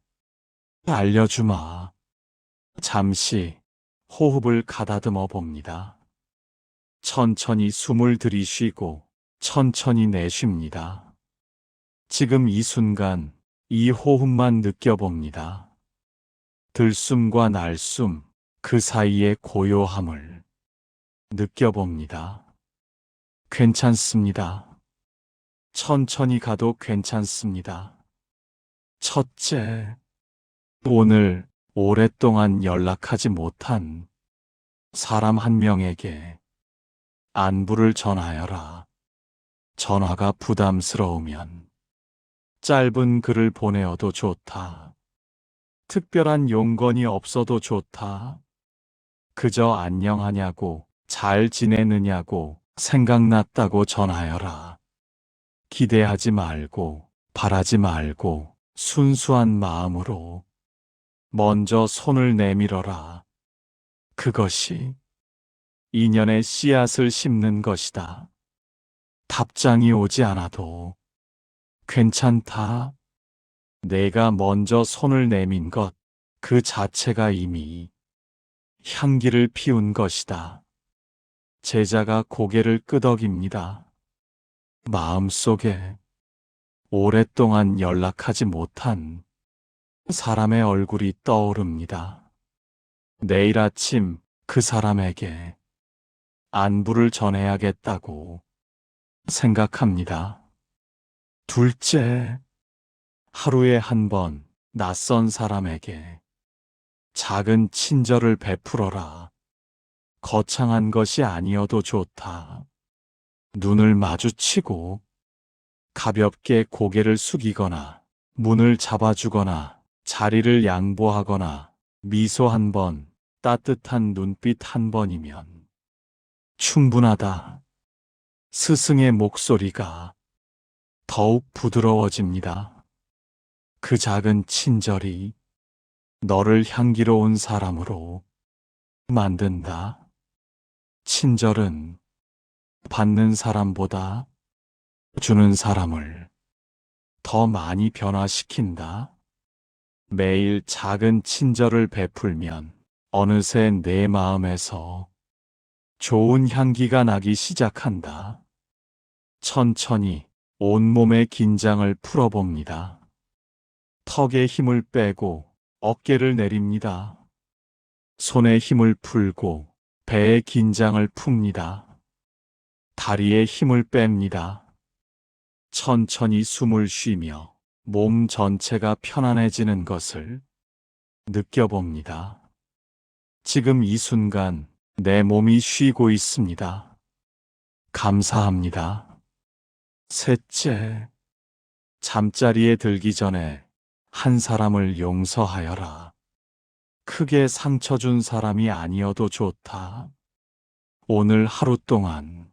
알려주마. 잠시 호흡을 가다듬어 봅니다. 천천히 숨을 들이쉬고 천천히 내쉽니다. 지금 이 순간 이 호흡만 느껴봅니다. 들숨과 날숨 그 사이의 고요함을 느껴봅니다. 괜찮습니다. 천천히 가도 괜찮습니다. 첫째, 오늘 오랫동안 연락하지 못한 사람 한 명에게 안부를 전하여라. 전화가 부담스러우면 짧은 글을 보내어도 좋다. 특별한 용건이 없어도 좋다. 그저 안녕하냐고, 잘 지내느냐고, 생각났다고 전하여라. 기대하지 말고, 바라지 말고, 순수한 마음으로 먼저 손을 내밀어라. 그것이 인연의 씨앗을 심는 것이다. 답장이 오지 않아도 괜찮다. 내가 먼저 손을 내민 것, 그 자체가 이미 향기를 피운 것이다. 제자가 고개를 끄덕입니다. 마음속에 오랫동안 연락하지 못한 사람의 얼굴이 떠오릅니다. 내일 아침 그 사람에게 안부를 전해야겠다고 생각합니다. 둘째, 하루에 한 번 낯선 사람에게 작은 친절을 베풀어라. 거창한 것이 아니어도 좋다. 눈을 마주치고 가볍게 고개를 숙이거나 문을 잡아주거나 자리를 양보하거나 미소 한 번, 따뜻한 눈빛 한 번이면 충분하다. 스승의 목소리가 더욱 부드러워집니다. 그 작은 친절이 너를 향기로운 사람으로 만든다. 친절은 받는 사람보다 주는 사람을 더 많이 변화시킨다. 매일 작은 친절을 베풀면 어느새 내 마음에서 좋은 향기가 나기 시작한다. 천천히 온몸의 긴장을 풀어봅니다. 턱에 힘을 빼고 어깨를 내립니다. 손에 힘을 풀고 배에 긴장을 풉니다. 다리에 힘을 뺍니다. 천천히 숨을 쉬며 몸 전체가 편안해지는 것을 느껴봅니다. 지금 이 순간 내 몸이 쉬고 있습니다. 감사합니다. 셋째, 잠자리에 들기 전에 한 사람을 용서하여라. 크게 상처 준 사람이 아니어도 좋다. 오늘 하루 동안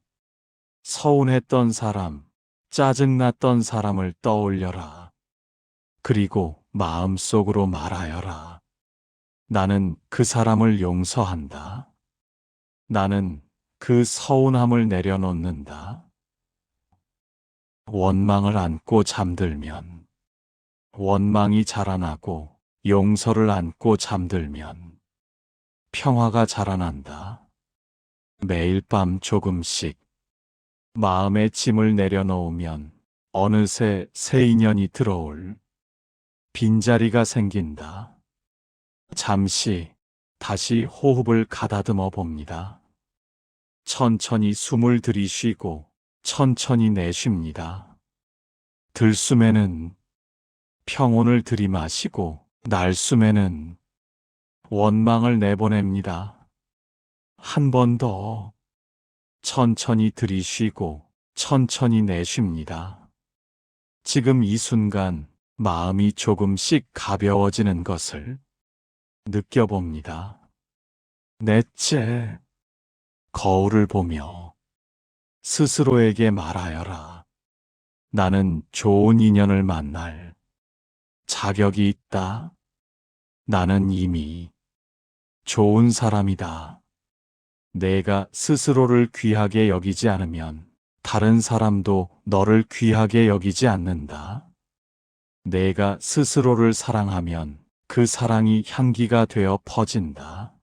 서운했던 사람, 짜증났던 사람을 떠올려라. 그리고 마음속으로 말하여라. 나는 그 사람을 용서한다. 나는 그 서운함을 내려놓는다. 원망을 안고 잠들면 원망이 자라나고 용서를 안고 잠들면 평화가 자라난다. 매일 밤 조금씩 마음의 짐을 내려놓으면 어느새 새 인연이 들어올 빈자리가 생긴다. 잠시 다시 호흡을 가다듬어 봅니다. 천천히 숨을 들이쉬고 천천히 내쉽니다. 들숨에는 평온을 들이마시고 날숨에는 원망을 내보냅니다. 한 번 더 천천히 들이쉬고 천천히 내쉽니다. 지금 이 순간 마음이 조금씩 가벼워지는 것을 느껴봅니다. 넷째, 거울을 보며 스스로에게 말하여라. 나는 좋은 인연을 만날 자격이 있다. 나는 이미 좋은 사람이다. 내가 스스로를 귀하게 여기지 않으면 다른 사람도 너를 귀하게 여기지 않는다. 내가 스스로를 사랑하면 그 사랑이 향기가 되어 퍼진다.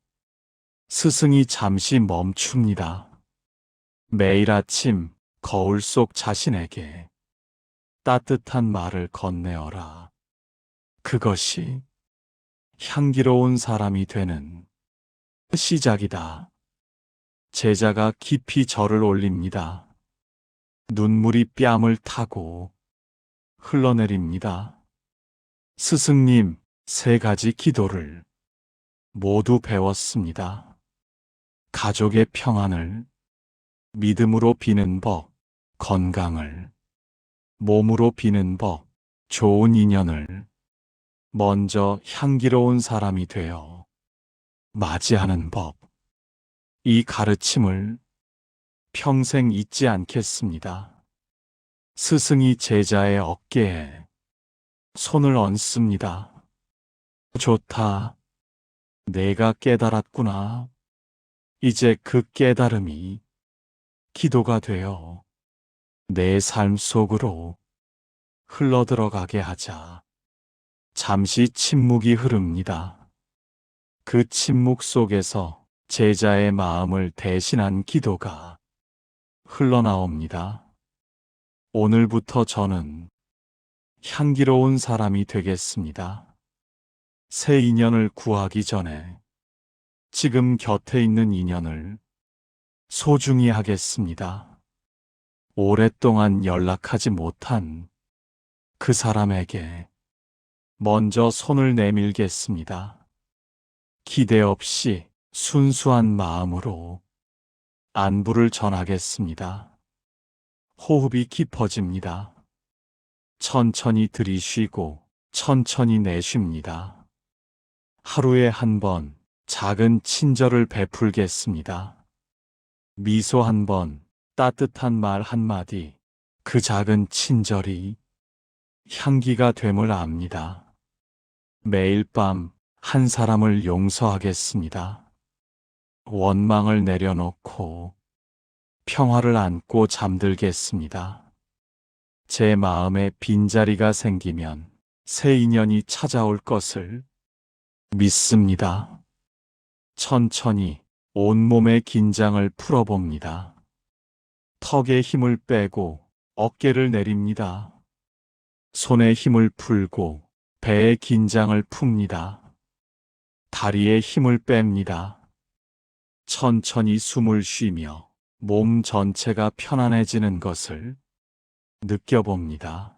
스승이 잠시 멈춥니다. 매일 아침 거울 속 자신에게 따뜻한 말을 건네어라. 그것이 향기로운 사람이 되는 시작이다. 제자가 깊이 절을 올립니다. 눈물이 뺨을 타고 흘러내립니다. 스승님, 3가지 기도를 모두 배웠습니다. 가족의 평안을, 믿음으로 비는 법, 건강을, 몸으로 비는 법, 좋은 인연을, 먼저 향기로운 사람이 되어 맞이하는 법. 이 가르침을 평생 잊지 않겠습니다. 스승이 제자의 어깨에 손을 얹습니다. 좋다. 내가 깨달았구나. 이제 그 깨달음이 기도가 되어 내 삶 속으로 흘러들어가게 하자. 잠시 침묵이 흐릅니다. 그 침묵 속에서 제자의 마음을 대신한 기도가 흘러나옵니다. 오늘부터 저는 향기로운 사람이 되겠습니다. 새 인연을 구하기 전에 지금 곁에 있는 인연을 소중히 하겠습니다. 오랫동안 연락하지 못한 그 사람에게 먼저 손을 내밀겠습니다. 기대 없이 순수한 마음으로 안부를 전하겠습니다. 호흡이 깊어집니다. 천천히 들이쉬고 천천히 내쉽니다. 하루에 한 번 작은 친절을 베풀겠습니다. 미소 한 번, 따뜻한 말 한마디, 그 작은 친절이 향기가 됨을 압니다. 매일 밤 한 사람을 용서하겠습니다. 원망을 내려놓고 평화를 안고 잠들겠습니다. 제 마음에 빈자리가 생기면 새 인연이 찾아올 것을 믿습니다. 천천히 온몸의 긴장을 풀어봅니다. 턱에 힘을 빼고 어깨를 내립니다. 손에 힘을 풀고 배의 긴장을 풉니다. 다리에 힘을 뺍니다. 천천히 숨을 쉬며 몸 전체가 편안해지는 것을 느껴봅니다.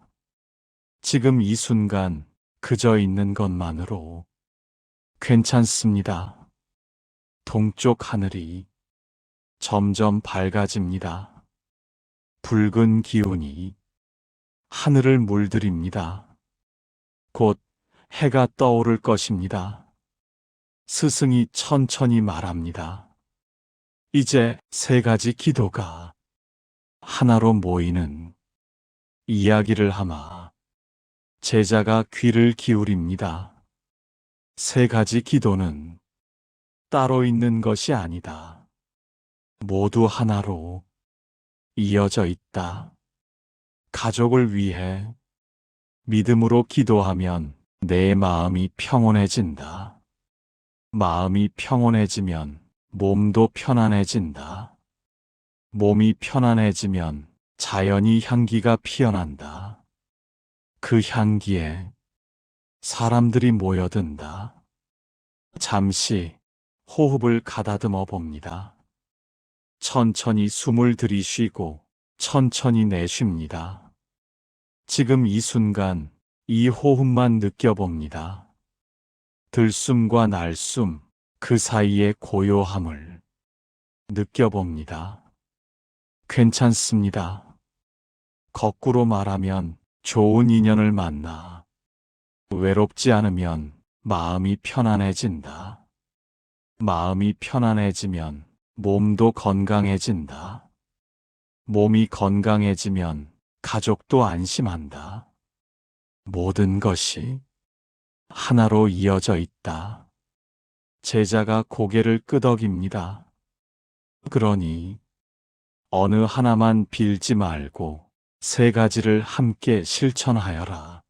지금 이 순간 그저 있는 것만으로 괜찮습니다. 동쪽 하늘이 점점 밝아집니다. 붉은 기운이 하늘을 물들입니다. 곧 해가 떠오를 것입니다. 스승이 천천히 말합니다. 이제 3가지 기도가 하나로 모이는 이야기를 하마 제자가 귀를 기울입니다. 3가지 기도는 따로 있는 것이 아니다. 모두 하나로 이어져 있다. 가족을 위해 믿음으로 기도하면 내 마음이 평온해진다. 마음이 평온해지면 몸도 편안해진다. 몸이 편안해지면 자연히 향기가 피어난다. 그 향기에 사람들이 모여든다. 잠시 호흡을 가다듬어 봅니다. 천천히 숨을 들이쉬고 천천히 내쉽니다. 지금 이 순간 이 호흡만 느껴봅니다. 들숨과 날숨, 그 사이의 고요함을 느껴봅니다. 괜찮습니다. 거꾸로 말하면 좋은 인연을 만나 외롭지 않으면 마음이 편안해진다. 마음이 편안해지면 몸도 건강해진다. 몸이 건강해지면 가족도 안심한다. 모든 것이 하나로 이어져 있다. 제자가 고개를 끄덕입니다. 그러니 어느 하나만 빌지 말고 세 가지를 함께 실천하여라.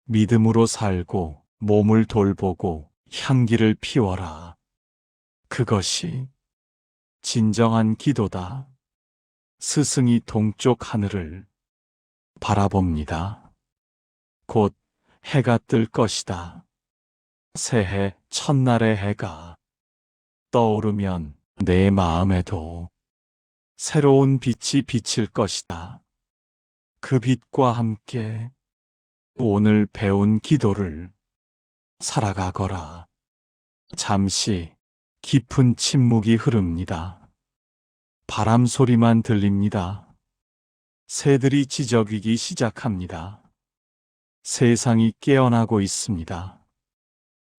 믿음으로 살고 몸을 돌보고 향기를 피워라. 그것이 진정한 기도다. 스승이 동쪽 하늘을 바라봅니다. 곧 해가 뜰 것이다. 새해 첫날의 해가 떠오르면 내 마음에도 새로운 빛이 비칠 것이다. 그 빛과 함께 오늘 배운 기도를 살아가거라. 잠시 깊은 침묵이 흐릅니다. 바람 소리만 들립니다. 새들이 지저귀기 시작합니다. 세상이 깨어나고 있습니다.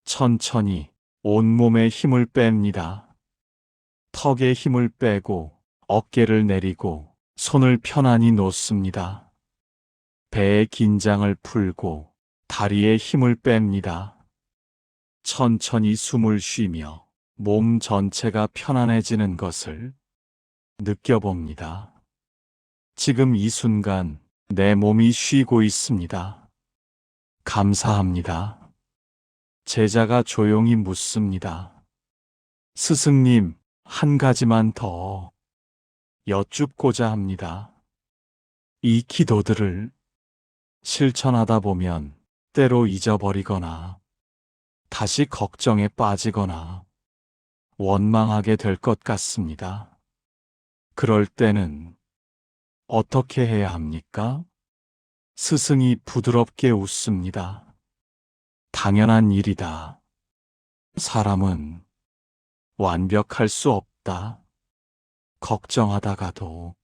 천천히 온몸에 힘을 뺍니다. 턱에 힘을 빼고 어깨를 내리고 손을 편안히 놓습니다. 배의 긴장을 풀고 다리에 힘을 뺍니다. 천천히 숨을 쉬며 몸 전체가 편안해지는 것을 느껴봅니다. 지금 이 순간 내 몸이 쉬고 있습니다. 감사합니다. 제자가 조용히 묻습니다. 스승님, 한 가지만 더 여쭙고자 합니다. 이 기도들을 실천하다 보면 때로 잊어버리거나 다시 걱정에 빠지거나 원망하게 될 것 같습니다. 그럴 때는 어떻게 해야 합니까? 스승이 부드럽게 웃습니다. 당연한 일이다. 사람은 완벽할 수 없다. 걱정하다가도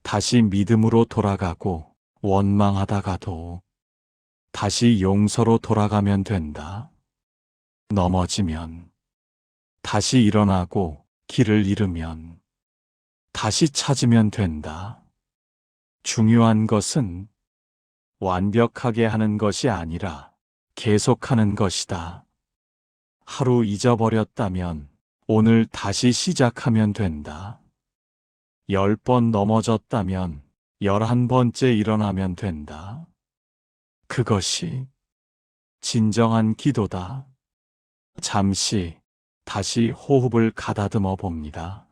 다시 믿음으로 돌아가고 원망하다가도 다시 용서로 돌아가면 된다. 넘어지면 다시 일어나고 길을 잃으면 다시 찾으면 된다. 중요한 것은 완벽하게 하는 것이 아니라 계속하는 것이다. 하루 잊어버렸다면 오늘 다시 시작하면 된다. 10번 넘어졌다면 11번째 일어나면 된다. 그것이 진정한 기도다. 잠시 다시 호흡을 가다듬어 봅니다.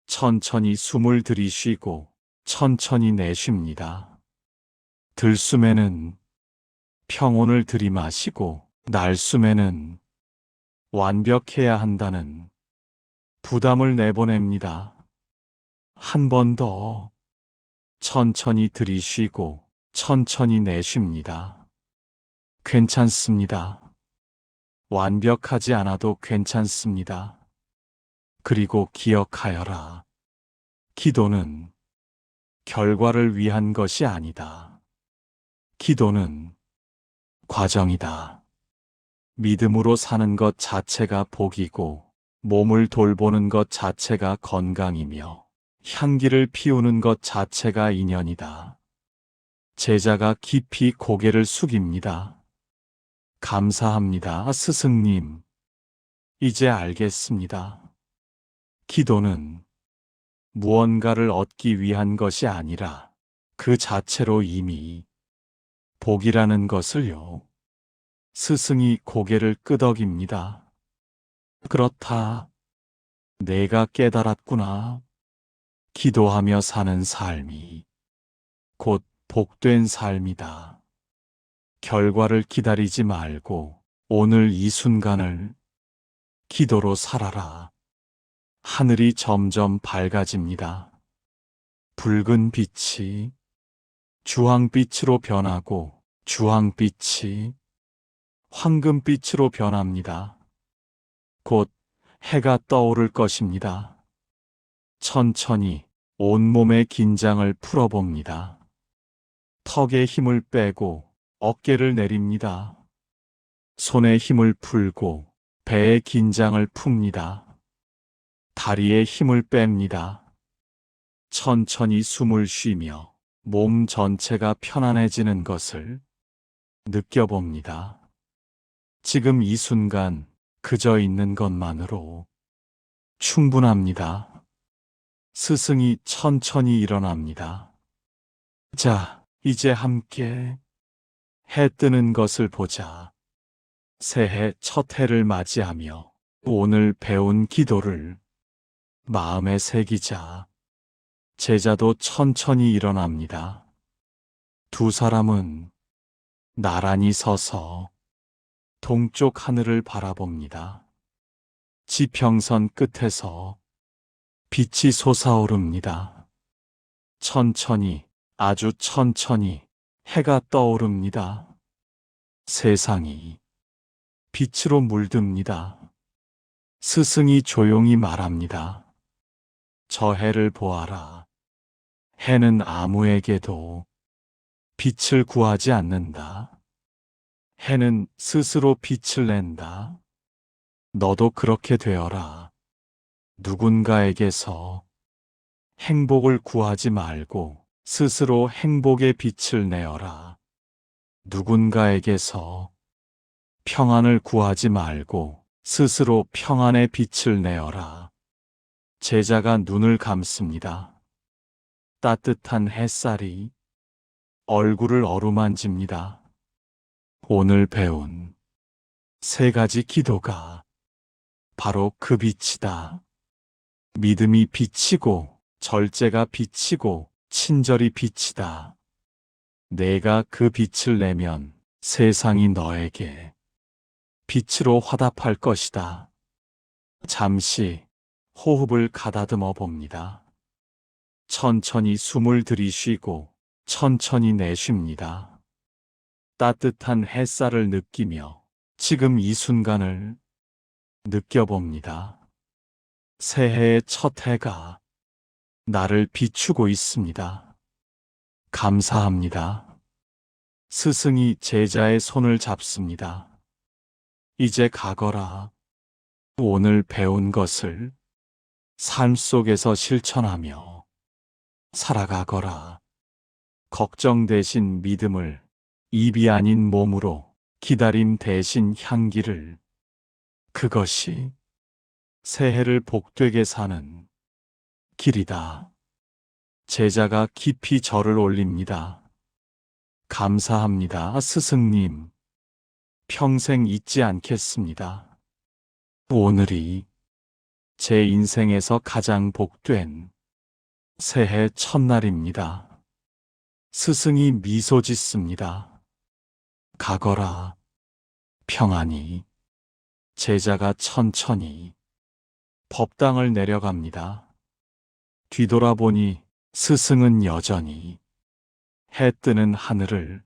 천천히 숨을 들이쉬고 천천히 내쉽니다. 들숨에는 평온을 들이마시고 날숨에는 완벽해야 한다는 부담을 내보냅니다. 한 번 더 천천히 들이쉬고 천천히 내쉽니다. 괜찮습니다. 완벽하지 않아도 괜찮습니다. 그리고 기억하여라. 기도는 결과를 위한 것이 아니다. 기도는 과정이다. 믿음으로 사는 것 자체가 복이고 몸을 돌보는 것 자체가 건강이며 향기를 피우는 것 자체가 인연이다. 제자가 깊이 고개를 숙입니다. 감사합니다, 스승님. 이제 알겠습니다. 기도는 무언가를 얻기 위한 것이 아니라 그 자체로 이미 복이라는 것을요. 스승이 고개를 끄덕입니다. 그렇다. 내가 깨달았구나. 기도하며 사는 삶이 곧 복된 삶이다. 결과를 기다리지 말고 오늘 이 순간을 기도로 살아라. 하늘이 점점 밝아집니다. 붉은 빛이 주황빛으로 변하고 주황빛이 황금빛으로 변합니다. 곧 해가 떠오를 것입니다. 천천히 온몸의 긴장을 풀어봅니다. 턱에 힘을 빼고 어깨를 내립니다. 손에 힘을 풀고 배에 긴장을 풉니다. 다리에 힘을 뺍니다. 천천히 숨을 쉬며 몸 전체가 편안해지는 것을 느껴봅니다. 지금 이 순간 그저 있는 것만으로 충분합니다. 스승이 천천히 일어납니다. 자, 이제 함께 해 뜨는 것을 보자. 새해 첫 해를 맞이하며 오늘 배운 기도를 마음에 새기자. 제자도 천천히 일어납니다. 두 사람은 나란히 서서 동쪽 하늘을 바라봅니다. 지평선 끝에서 빛이 솟아오릅니다. 천천히, 아주 천천히 해가 떠오릅니다. 세상이 빛으로 물듭니다. 스승이 조용히 말합니다. 저 해를 보아라. 해는 아무에게도 빛을 구하지 않는다. 해는 스스로 빛을 낸다. 너도 그렇게 되어라. 누군가에게서 행복을 구하지 말고 스스로 행복의 빛을 내어라. 누군가에게서 평안을 구하지 말고 스스로 평안의 빛을 내어라. 제자가 눈을 감습니다. 따뜻한 햇살이 얼굴을 어루만집니다. 오늘 배운 세 가지 기도가 바로 그 빛이다. 믿음이 빛이고 절제가 빛이고 친절이 빛이다. 내가 그 빛을 내면 세상이 너에게 빛으로 화답할 것이다. 잠시 호흡을 가다듬어 봅니다. 천천히 숨을 들이쉬고 천천히 내쉽니다. 따뜻한 햇살을 느끼며 지금 이 순간을 느껴봅니다. 새해의 첫 해가 나를 비추고 있습니다. 감사합니다. 스승이 제자의 손을 잡습니다. 이제 가거라. 오늘 배운 것을 삶 속에서 실천하며 살아가거라. 걱정 대신 믿음을, 입이 아닌 몸으로, 기다림 대신 향기를. 그것이 새해를 복되게 사는 길이다. 제자가 깊이 절을 올립니다. 감사합니다, 스승님. 평생 잊지 않겠습니다. 오늘이 제 인생에서 가장 복된 새해 첫날입니다. 스승이 미소 짓습니다. 가거라. 평안히. 제자가 천천히 법당을 내려갑니다. 뒤돌아보니 스승은 여전히 해 뜨는 하늘을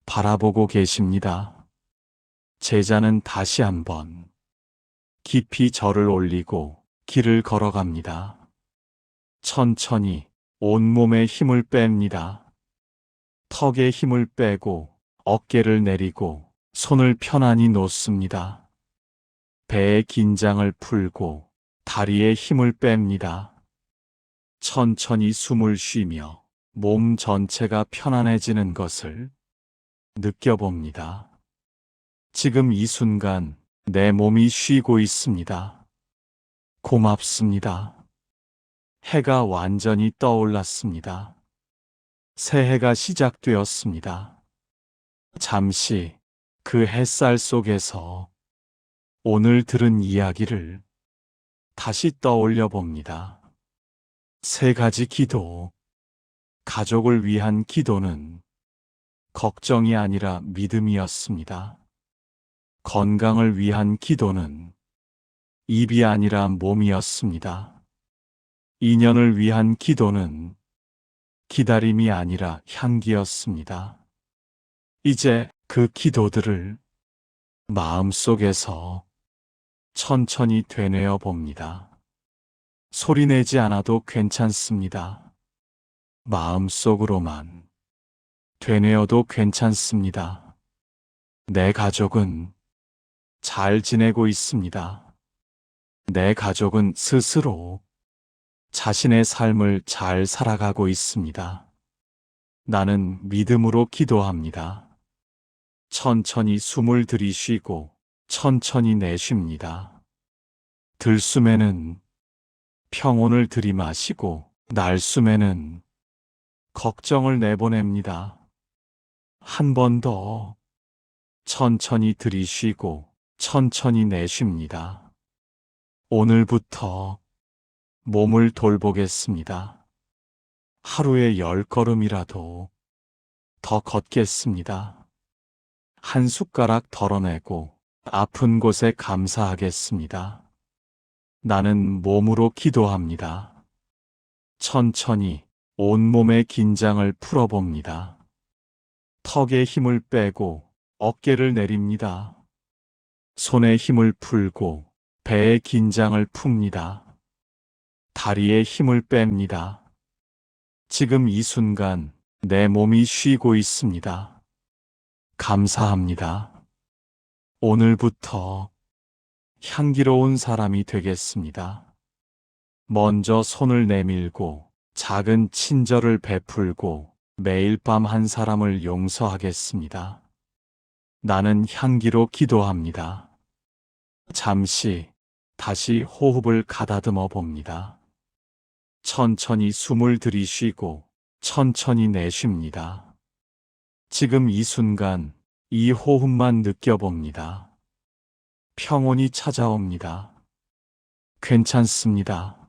바라보고 계십니다. 제자는 다시 한번 깊이 절을 올리고 길을 걸어갑니다. 천천히 온몸에 힘을 뺍니다. 턱에 힘을 빼고 어깨를 내리고 손을 편안히 놓습니다. 배의 긴장을 풀고 다리에 힘을 뺍니다. 천천히 숨을 쉬며 몸 전체가 편안해지는 것을 느껴봅니다. 지금 이 순간 내 몸이 쉬고 있습니다. 고맙습니다. 해가 완전히 떠올랐습니다. 새해가 시작되었습니다. 잠시 그 햇살 속에서 오늘 들은 이야기를 다시 떠올려 봅니다. 세 가지 기도. 가족을 위한 기도는 걱정이 아니라 믿음이었습니다. 건강을 위한 기도는 입이 아니라 몸이었습니다. 인연을 위한 기도는 기다림이 아니라 향기였습니다. 이제 그 기도들을 마음속에서 천천히 되뇌어 봅니다. 소리내지 않아도 괜찮습니다. 마음속으로만 되뇌어도 괜찮습니다. 내 가족은 잘 지내고 있습니다. 내 가족은 스스로 자신의 삶을 잘 살아가고 있습니다. 나는 믿음으로 기도합니다. 천천히 숨을 들이쉬고 천천히 내쉽니다. 들숨에는 평온을 들이마시고 날숨에는 걱정을 내보냅니다. 한 번 더 천천히 들이쉬고 천천히 내쉽니다. 오늘부터 몸을 돌보겠습니다. 하루에 10걸음이라도 더 걷겠습니다. 한 숟가락 덜어내고 아픈 곳에 감사하겠습니다. 나는 몸으로 기도합니다. 천천히 온몸의 긴장을 풀어봅니다. 턱에 힘을 빼고 어깨를 내립니다. 손에 힘을 풀고 배의 긴장을 풉니다. 다리에 힘을 뺍니다. 지금 이 순간 내 몸이 쉬고 있습니다. 감사합니다. 오늘부터 향기로운 사람이 되겠습니다. 먼저 손을 내밀고 작은 친절을 베풀고 매일 밤 한 사람을 용서하겠습니다. 나는 향기로 기도합니다. 잠시 다시 호흡을 가다듬어 봅니다. 천천히 숨을 들이쉬고 천천히 내쉽니다. 지금 이 순간 이 호흡만 느껴봅니다. 평온이 찾아옵니다. 괜찮습니다.